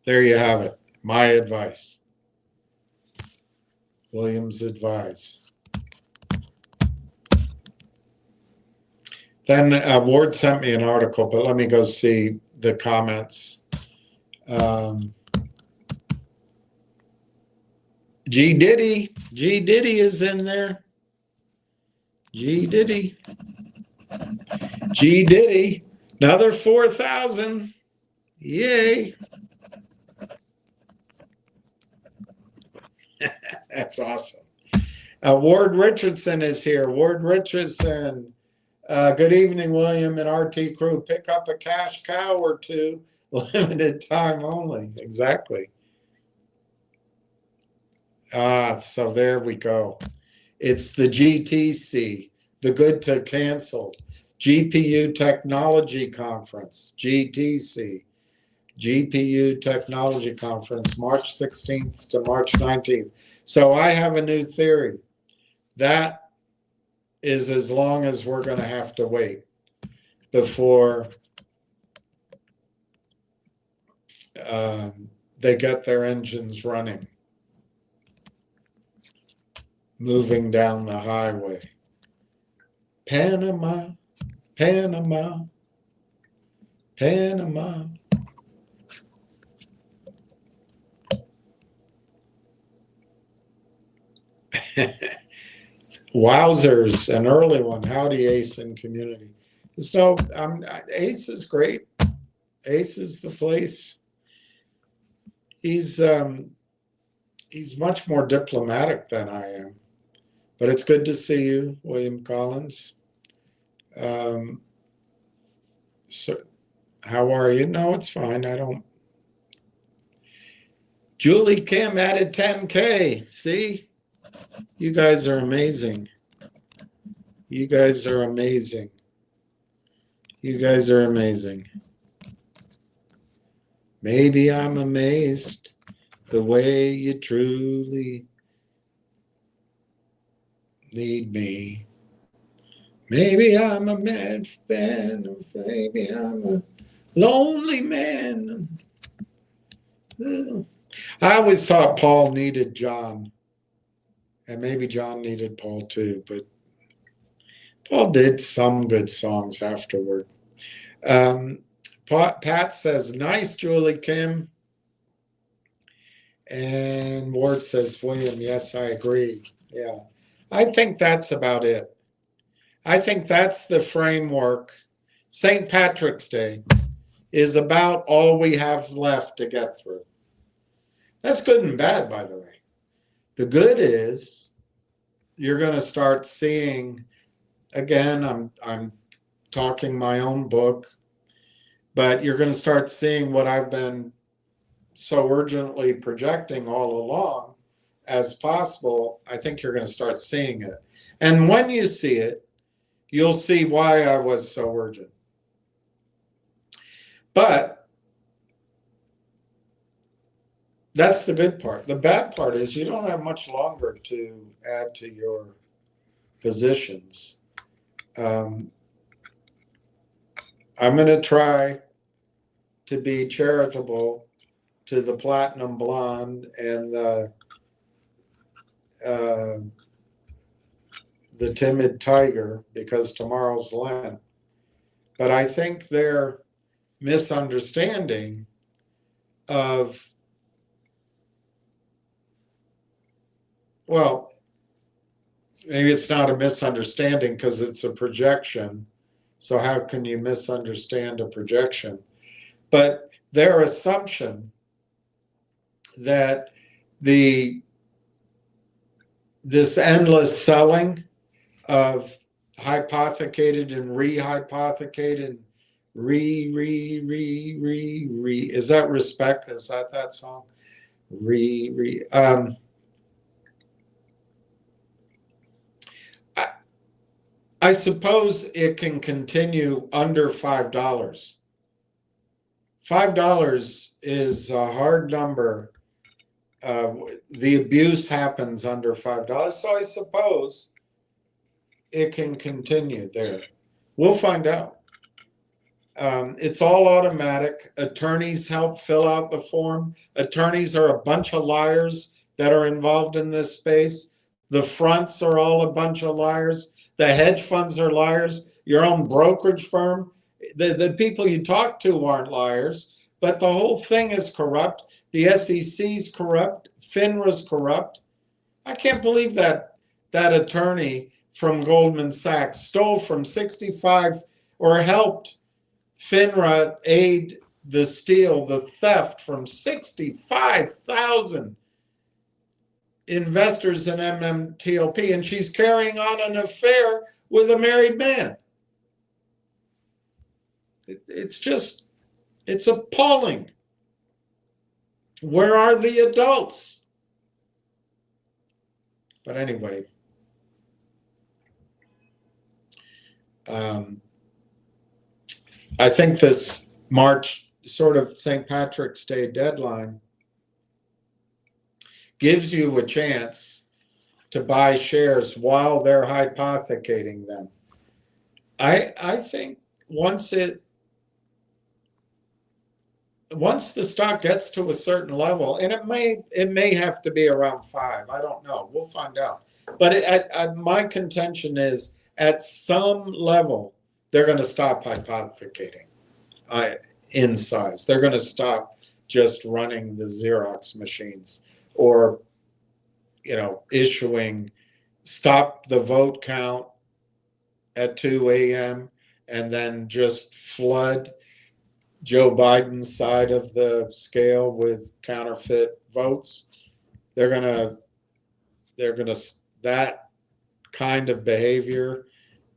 There you have it. My advice. William's advice. Then Ward sent me an article, but let me go see the comments. G Diddy is in there. G Diddy, another 4,000. Yay. That's awesome. Ward Richardson is here. Ward Richardson. Good evening, William and RT crew. Pick up a cash cow or two. Limited time only. Exactly. So there we go. It's the GTC, the good to canceled. GPU Technology Conference, GTC. GPU Technology Conference, March 16th to March 19th. So I have a new theory. That is as long as we're going to have to wait before they get their engines running, moving down the highway. Panama, Panama, Panama. Wowzers, an early one. Howdy, Ace and community. So Ace is great. Ace is the place. He's much more diplomatic than I am, but it's good to see you, William Collins. So, how are you? No, it's fine. I don't. Julie Kim added 10K. See? You guys are amazing. You guys are amazing. You guys are amazing. Maybe I'm amazed the way you truly need me. Maybe I'm a mad fan. Maybe I'm a lonely man. I always thought Paul needed John. And maybe John needed Paul too, but Paul did some good songs afterward. Pat says, nice, Julie Kim. And Ward says, William, yes, I agree. Yeah, I think that's about it. I think that's the framework. St. Patrick's Day is about all we have left to get through. That's good and bad, by the way. The good is you're going to start seeing, again, I'm talking my own book, but you're going to start seeing what I've been so urgently projecting all along as possible. I think you're going to start seeing it. And when you see it, you'll see why I was so urgent. But that's the good part. The bad part is you don't have much longer to add to your positions. I'm going to try to be charitable to the Platinum Blonde and the Timid Tiger because tomorrow's Lent. But I think their misunderstanding of, well, maybe it's not a misunderstanding because it's a projection. So how can you misunderstand a projection? But their assumption that this endless selling of hypothecated and rehypothecated, is that Respect? Is that song? I suppose it can continue under $5. $5 is a hard number. The abuse happens under $5, so I suppose it can continue there. We'll find out. It's all automatic. Attorneys help fill out the form. Attorneys are a bunch of liars that are involved in this space. The fronts are all a bunch of liars. The hedge funds are liars. Your own brokerage firm, the people you talk to aren't liars, but the whole thing is corrupt. The SEC's corrupt. FINRA's corrupt. I can't believe that attorney from Goldman Sachs stole from 65 or helped FINRA aid the theft from 65,000 investors in MMTLP, and she's carrying on an affair with a married man. It's appalling. Where are the adults? But anyway, I think this March sort of St. Patrick's Day deadline gives you a chance to buy shares while they're hypothecating them. I think once the stock gets to a certain level, and it may have to be around 5, I don't know, we'll find out. But my contention is at some level, they're going to stop hypothecating in size. They're going to stop just running the Xerox machines or, stop the vote count at 2 a.m. and then just flood Joe Biden's side of the scale with counterfeit votes. That kind of behavior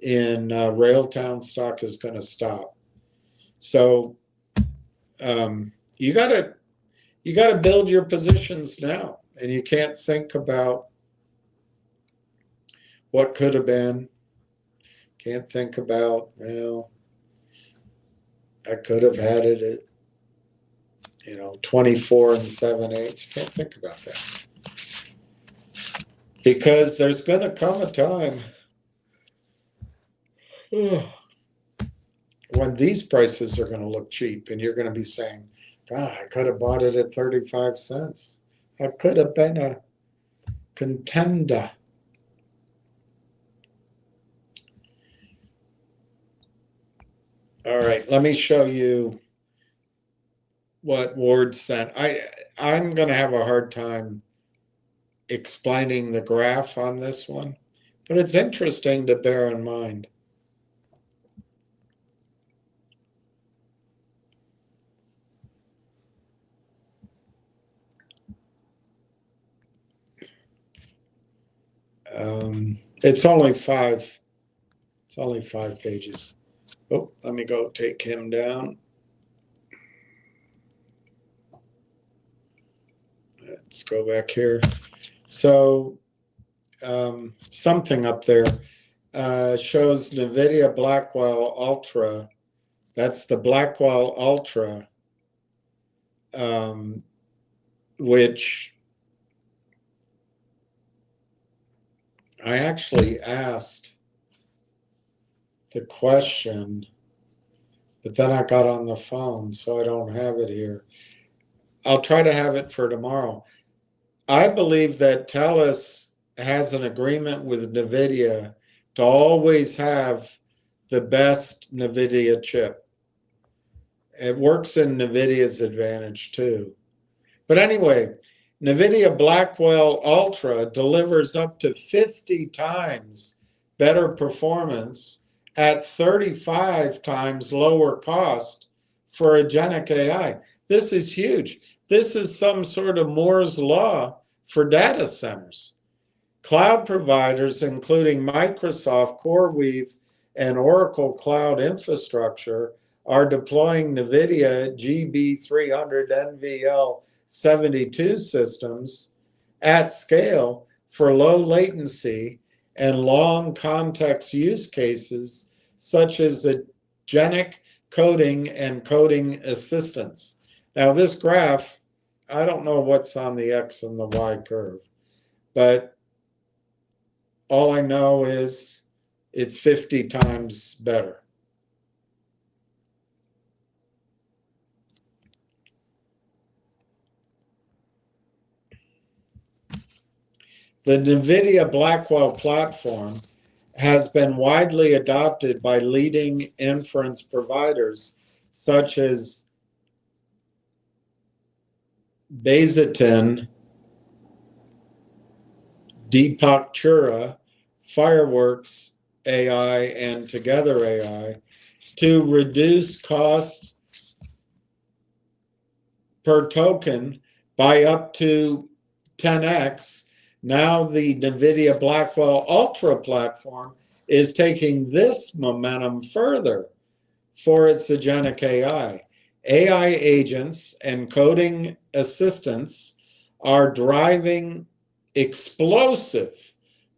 in Railtown stock is going to stop. So you got to build your positions now, and you can't think about what could have been. Can't think about, I could have had it at 24 7/8. You can't think about that, because there's going to come a time when these prices are going to look cheap, and you're going to be saying, God, I could have bought it at 35 cents. I could have been a contender. All right, let me show you what Ward sent. I'm going to have a hard time explaining the graph on this one, but it's interesting to bear in mind. It's only five pages. Oh, let me go take him down. Let's go back here. So something up there shows NVIDIA Blackwell Ultra. That's the Blackwell Ultra, which I actually asked the question, but then I got on the phone, so I don't have it here. I'll try to have it for tomorrow. I believe that TELUS has an agreement with NVIDIA to always have the best NVIDIA chip. It works in NVIDIA's advantage too. But anyway, NVIDIA Blackwell Ultra delivers up to 50 times better performance at 35 times lower cost for agentic AI. This is huge. This is some sort of Moore's law for data centers. Cloud providers, including Microsoft, CoreWeave, and Oracle Cloud Infrastructure, are deploying NVIDIA GB300 NVL72 systems at scale for low latency and long context use cases such as agentic coding and coding assistance. Now this graph, I don't know what's on the X and the Y curve, but all I know is it's 50 times better. The NVIDIA Blackwell platform has been widely adopted by leading inference providers such as Bayesian, Deepak Chura, Fireworks AI, and Together AI to reduce cost per token by up to 10x. Now the NVIDIA Blackwell Ultra platform is taking this momentum further for its agentic AI. AI agents and coding assistants are driving explosive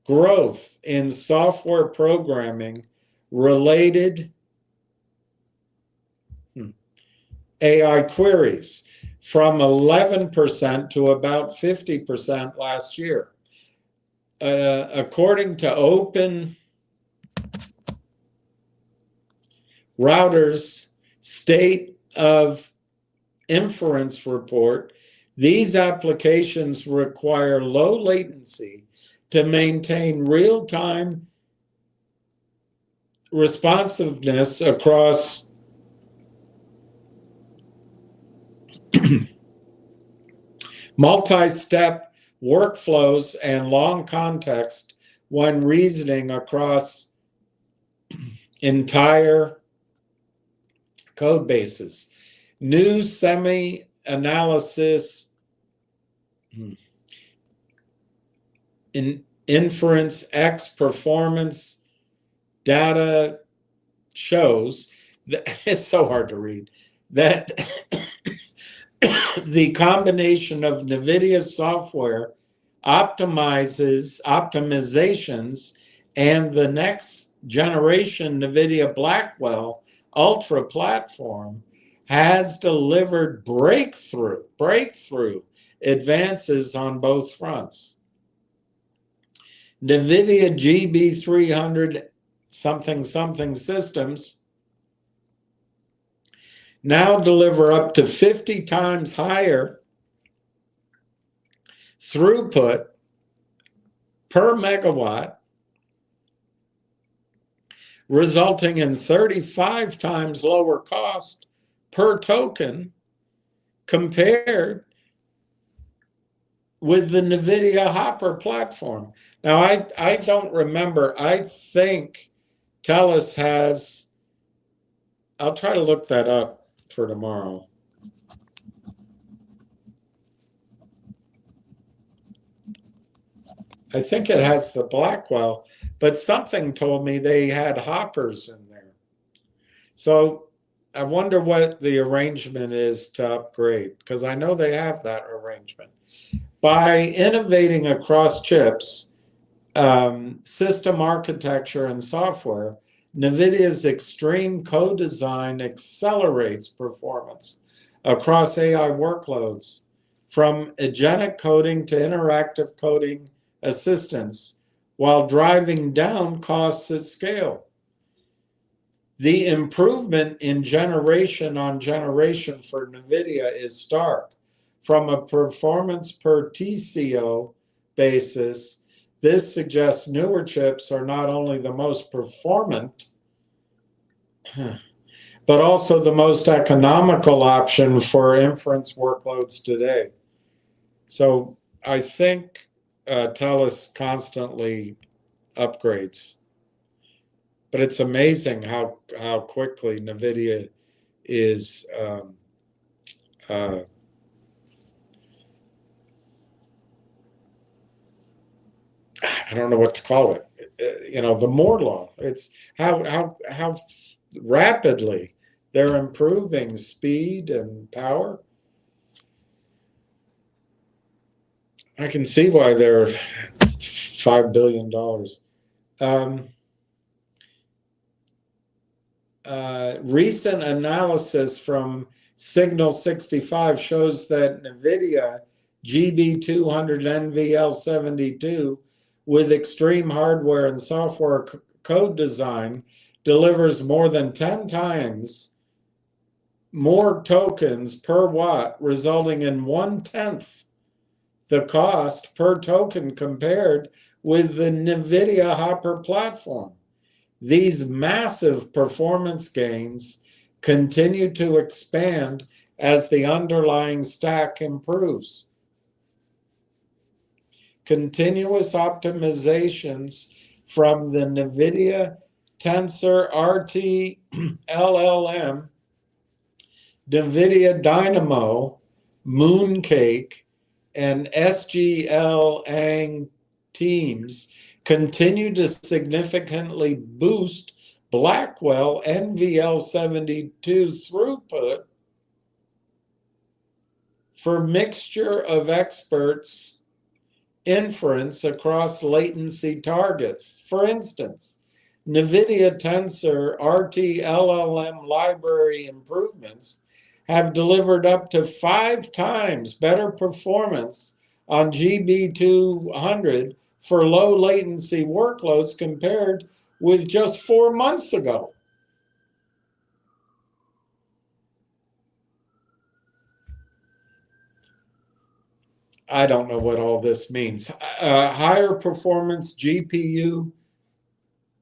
growth in software programming related AI queries from 11% to about 50% last year. According to Open Router's State of Inference report, these applications require low latency to maintain real-time responsiveness across multi-step workflows and long context when reasoning across entire code bases. New semi-analysis in inference X performance data shows that it's so hard to read that the combination of NVIDIA software optimizations and the next generation NVIDIA Blackwell Ultra platform has delivered breakthrough advances on both fronts. NVIDIA GB300 something systems now deliver up to 50 times higher throughput per megawatt, resulting in 35 times lower cost per token compared with the NVIDIA Hopper platform. Now, I don't remember. I think TELUS has, I'll try to look that up for tomorrow. I think it has the Blackwell, but something told me they had hoppers in there. So I wonder what the arrangement is to upgrade, because I know they have that arrangement. By innovating across chips, system architecture, and software, NVIDIA's extreme co-design accelerates performance across AI workloads, from agentic coding to interactive coding assistance, while driving down costs at scale. The improvement in generation on generation for NVIDIA is stark. From a performance per TCO basis, this suggests newer chips are not only the most performant, but also the most economical option for inference workloads today. So I think TELUS constantly upgrades. But it's amazing how quickly NVIDIA is I don't know what to call it. The Moore law. It's how rapidly they're improving speed and power. I can see why they're $5 billion. Recent analysis from Signal 65 shows that NVIDIA GB200 NVL72 with extreme hardware and software code design delivers more than 10 times more tokens per watt, resulting in 1/10 the cost per token compared with the NVIDIA Hopper platform. These massive performance gains continue to expand as the underlying stack improves. Continuous optimizations from the NVIDIA Tensor RT LLM, NVIDIA Dynamo, Mooncake, and SGLang teams continue to significantly boost Blackwell NVL72 throughput for mixture of experts inference across latency targets. For instance, NVIDIA Tensor RT LLM library improvements have delivered up to 5 times better performance on GB200 for low latency workloads compared with just 4 months ago. I don't know what all this means. Higher performance GPU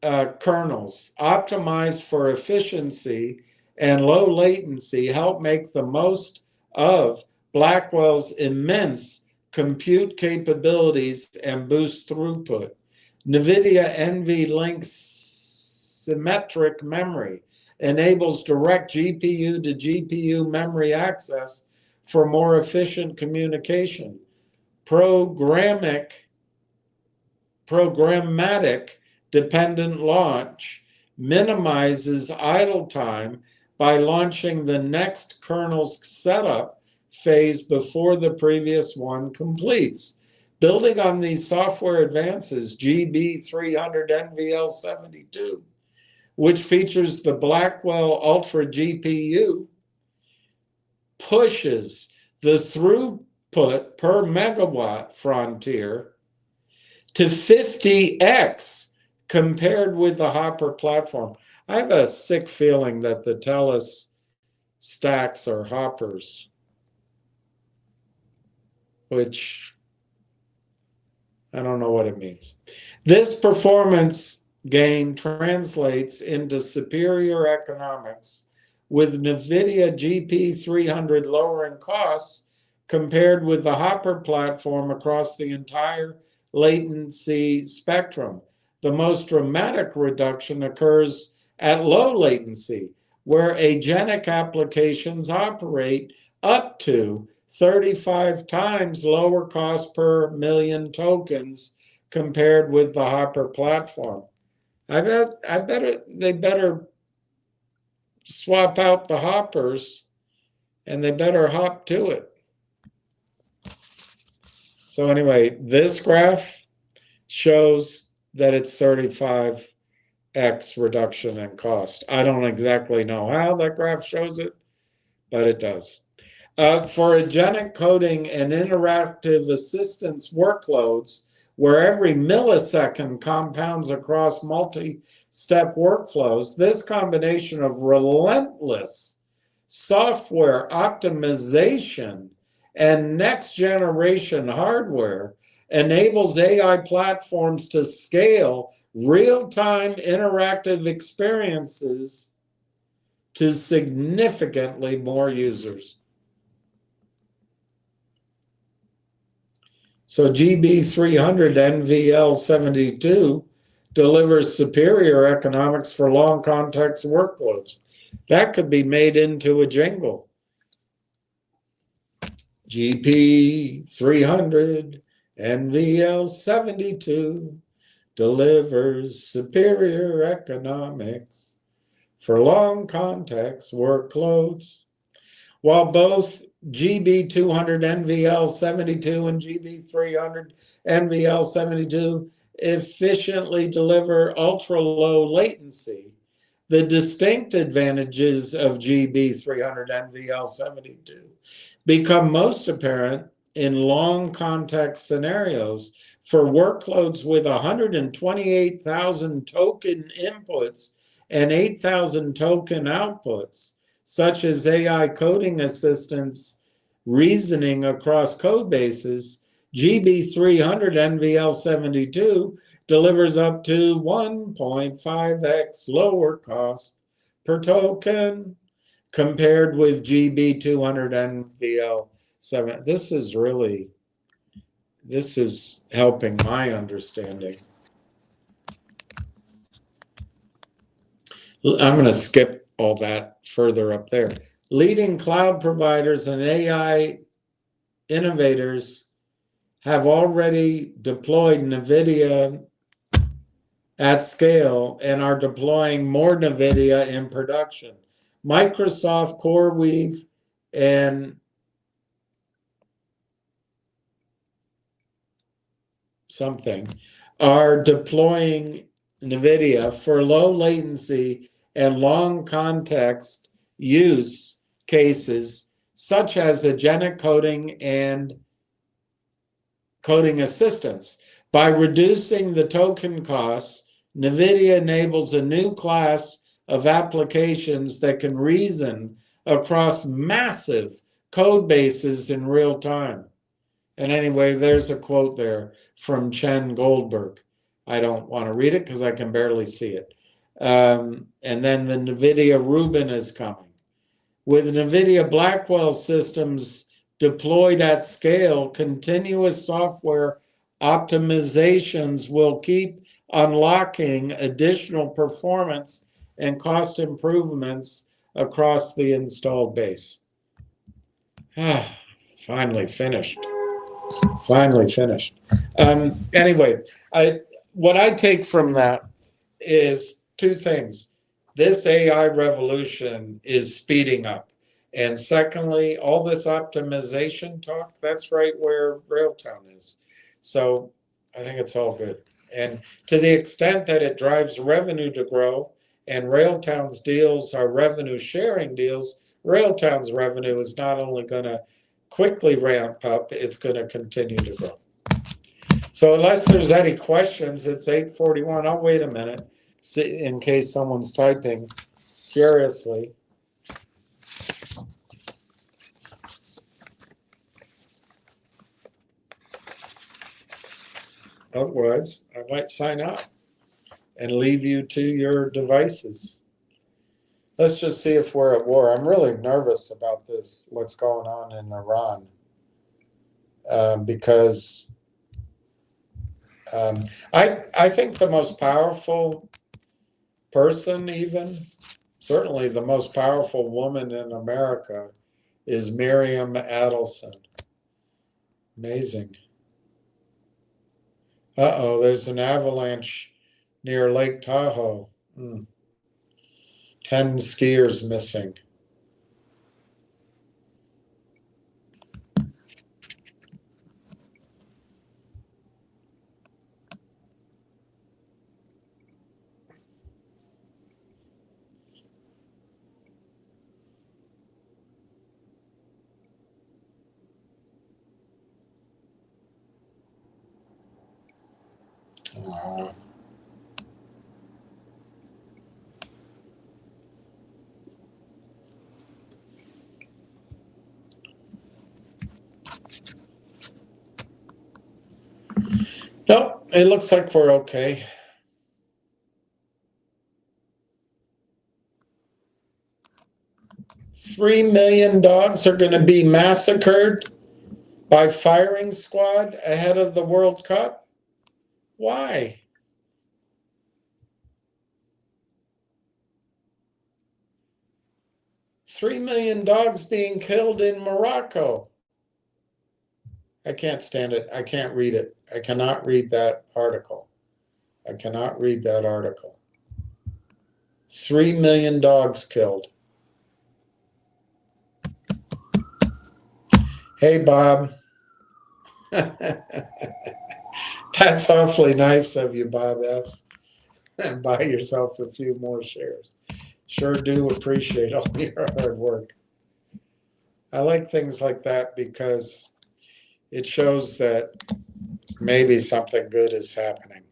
kernels optimized for efficiency and low latency help make the most of Blackwell's immense compute capabilities and boost throughput. NVIDIA NVLink symmetric memory enables direct GPU to GPU memory access for more efficient communication. Programmatic dependent launch minimizes idle time by launching the next kernel's setup phase before the previous one completes. Building on these software advances, GB300 NVL72, which features the Blackwell Ultra GPU, pushes the throughput per megawatt frontier to 50x compared with the Hopper platform. I have a sick feeling that the Telus stacks are Hoppers, which I don't know what it means. This performance gain translates into superior economics, with NVIDIA GP300 lowering costs compared with the Hopper platform across the entire latency spectrum. The most dramatic reduction occurs at low latency, where agentic applications operate up to 35 times lower cost per million tokens compared with the Hopper platform. I bet they better swap out the Hoppers and they better hop to it. So anyway, this graph shows that it's 35x reduction in cost. I don't exactly know how that graph shows it, but it does. For agentic coding and interactive assistance workloads, where every millisecond compounds across multi-step workflows, this combination of relentless software optimization and next-generation hardware enables AI platforms to scale real-time interactive experiences to significantly more users. So GB300 NVL72 delivers superior economics for long context workloads. That could be made into a jingle. GB300 NVL72 delivers superior economics for long context workloads. While both GB200 NVL72 and GB300 NVL72 efficiently deliver ultra-low latency. The distinct advantages of GB300 NVL72 become most apparent in long context scenarios for workloads with 128,000 token inputs and 8,000 token outputs, such as AI coding assistants reasoning across code bases. GB300 NVL72 delivers up to 1.5x lower cost per token compared with GB200 NVL7. This is helping my understanding. I'm going to skip all that further up there. Leading cloud providers and AI innovators have already deployed NVIDIA at scale and are deploying more NVIDIA in production. Microsoft, CoreWeave, and something are deploying NVIDIA for low latency and long context use cases, such as agentic coding and coding assistance. By reducing the token costs, NVIDIA enables a new class of applications that can reason across massive code bases in real time. And anyway, there's a quote there from Chen Goldberg. I don't want to read it because I can barely see it. And then the NVIDIA Rubin is coming. With NVIDIA Blackwell systems deployed at scale, continuous software optimizations will keep unlocking additional performance and cost improvements across the installed base. Finally finished. Anyway, what I take from that is two things. This AI revolution is speeding up. And secondly, all this optimization talk, that's right where Railtown is. So I think it's all good. And to the extent that it drives revenue to grow, and Railtown's deals are revenue sharing deals, Railtown's revenue is not only going to quickly ramp up, it's going to continue to grow. So unless there's any questions, it's 8:41. I'll wait a minute in case someone's typing furiously. Otherwise, I might sign up and leave you to your devices. Let's just see if we're at war. I'm really nervous about this, what's going on in Iran, because I think the most powerful person, even certainly the most powerful woman in America, is Miriam Adelson. Amazing. Uh-oh, there's an avalanche near Lake Tahoe. 10 skiers missing. Nope, it looks like we're okay. $3 million dogs are going to be massacred by firing squad ahead of the World Cup? Why? $3 million dogs being killed in Morocco. I can't stand it. I can't read it. I cannot read that article. I cannot read that article. 3 million dogs killed. Hey, Bob. That's awfully nice of you, Bob S. And buy yourself a few more shares. Sure do appreciate all your hard work. I like things like that because it shows that maybe something good is happening.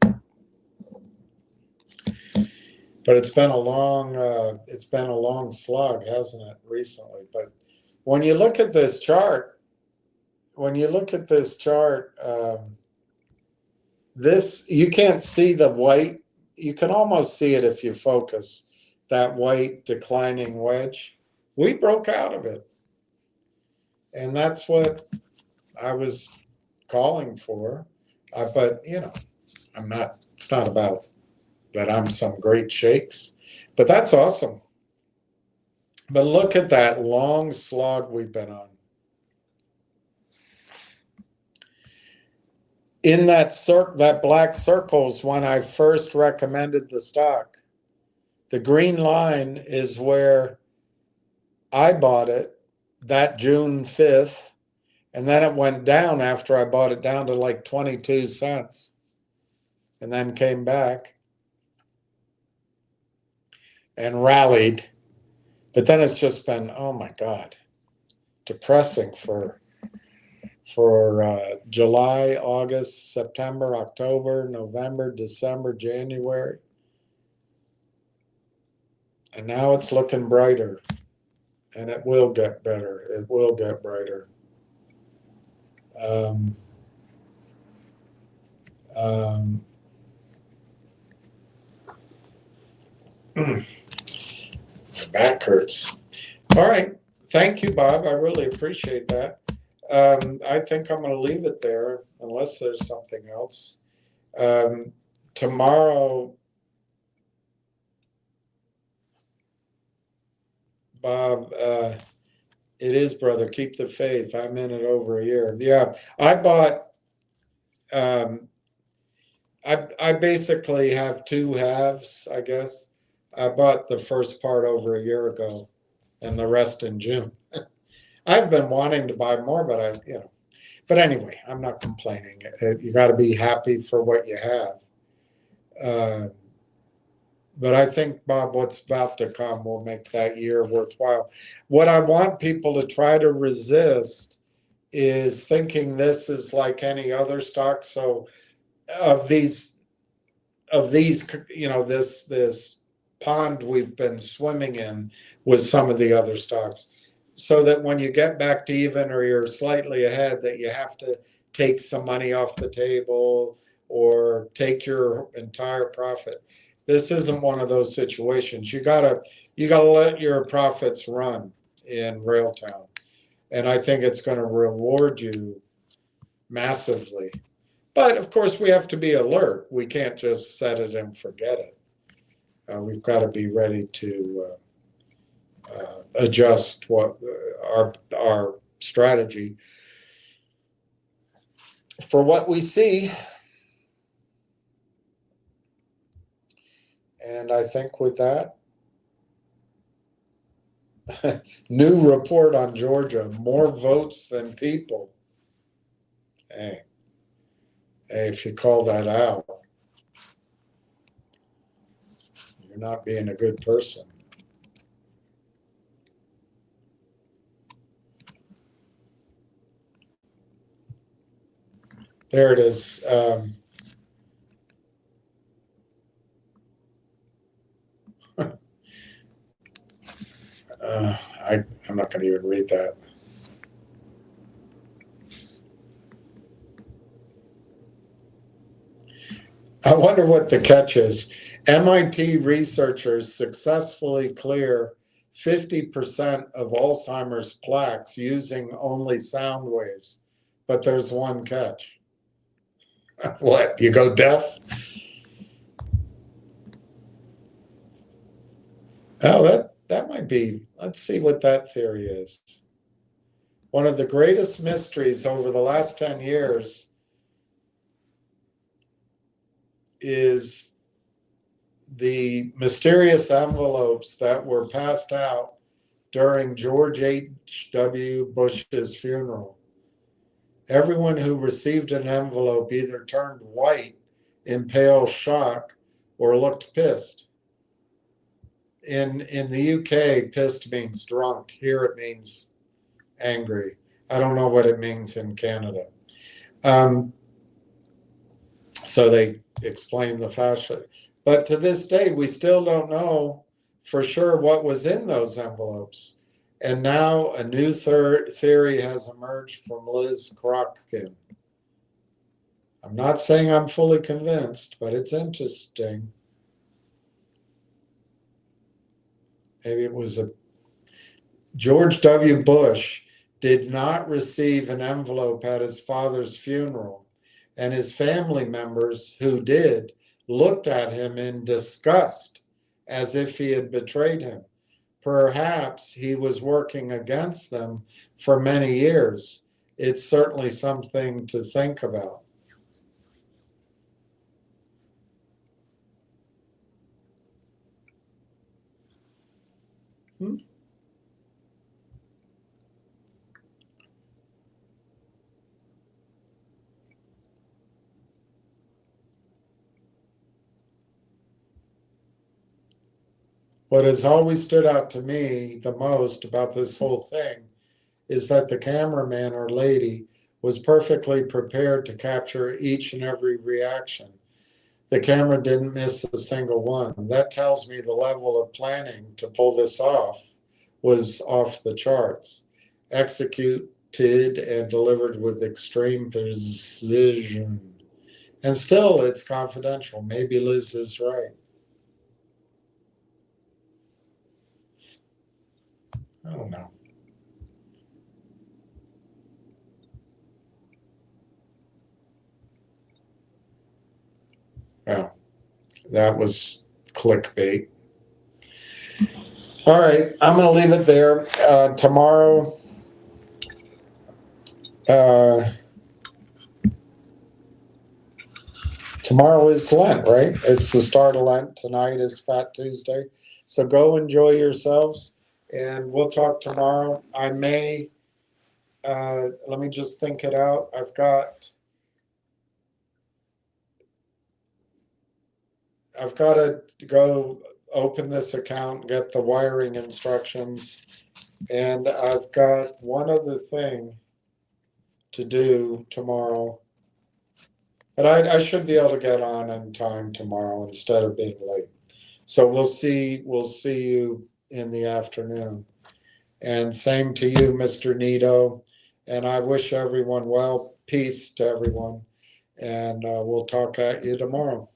But it's been a long slog, hasn't it, recently? But when you look at this chart, this, you can't see the white. You can almost see it if you focus, that white declining wedge. We broke out of it. And that's what I was calling for. But, you know, it's not about that I'm some great shakes, but that's awesome. But look at that long slog we've been on. In that black circle's when I first recommended the stock. The green line is where I bought it that June 5th, and then it went down after I bought it down to like 22 cents, and then came back and rallied. But then it's just been, oh my God, depressing for July, August, September, October, November, December, January. And now it's looking brighter. And it will get better. It will get brighter. My back hurts. All right. Thank you, Bob. I really appreciate that. I think I'm going to leave it there unless there's something else. Tomorrow, Bob, it is, brother. Keep the faith. I'm in it over a year. Yeah, I bought. I basically have two halves, I guess. I bought the first part over a year ago, and the rest in June. I've been wanting to buy more, but But anyway, I'm not complaining. You got to be happy for what you have. But I think, Bob, what's about to come will make that year worthwhile. What I want people to try to resist is thinking this is like any other stock. So of these, this pond we've been swimming in with some of the other stocks, so that when you get back to even or you're slightly ahead, that you have to take some money off the table or take your entire profit. This isn't one of those situations. You gotta let your profits run in Railtown, and I think it's going to reward you massively. But of course, we have to be alert. We can't just set it and forget it. We've got to be ready to adjust what our strategy for what we see. And I think with that, new report on Georgia, more votes than people. Hey, if you call that out, you're not being a good person. There it is. I'm not going to even read that. I wonder what the catch is. MIT researchers successfully clear 50% of Alzheimer's plaques using only sound waves, but there's one catch. What, you go deaf? Oh, that might be, let's see what that theory is. One of the greatest mysteries over the last 10 years is the mysterious envelopes that were passed out during George H.W. Bush's funeral. Everyone who received an envelope either turned white in pale shock or looked pissed. In the UK, pissed means drunk. Here it means angry. I don't know what it means in Canada. So they explain the fashion. But to this day, we still don't know for sure what was in those envelopes. And now a new theory has emerged from Liz Krotkin. I'm not saying I'm fully convinced, but it's interesting. Maybe it was George W. Bush did not receive an envelope at his father's funeral, and his family members who did looked at him in disgust as if he had betrayed him. Perhaps he was working against them for many years. It's certainly something to think about. What has always stood out to me the most about this whole thing is that the cameraman or lady was perfectly prepared to capture each and every reaction. The camera didn't miss a single one. That tells me the level of planning to pull this off was off the charts, executed and delivered with extreme precision. And still, it's confidential. Maybe Liz is right. I don't know. Well, that was clickbait. All right, I'm going to leave it there. Tomorrow, tomorrow is Lent, right? It's the start of Lent. Tonight is Fat Tuesday. So go enjoy yourselves, and we'll talk tomorrow. I may, let me just think it out. I've got to go open this account and get the wiring instructions. And I've got one other thing to do tomorrow. But I should be able to get on time tomorrow instead of being late. So we'll see you in the afternoon. And same to you, Mr. Nito. And I wish everyone well. Peace to everyone. And we'll talk at you tomorrow.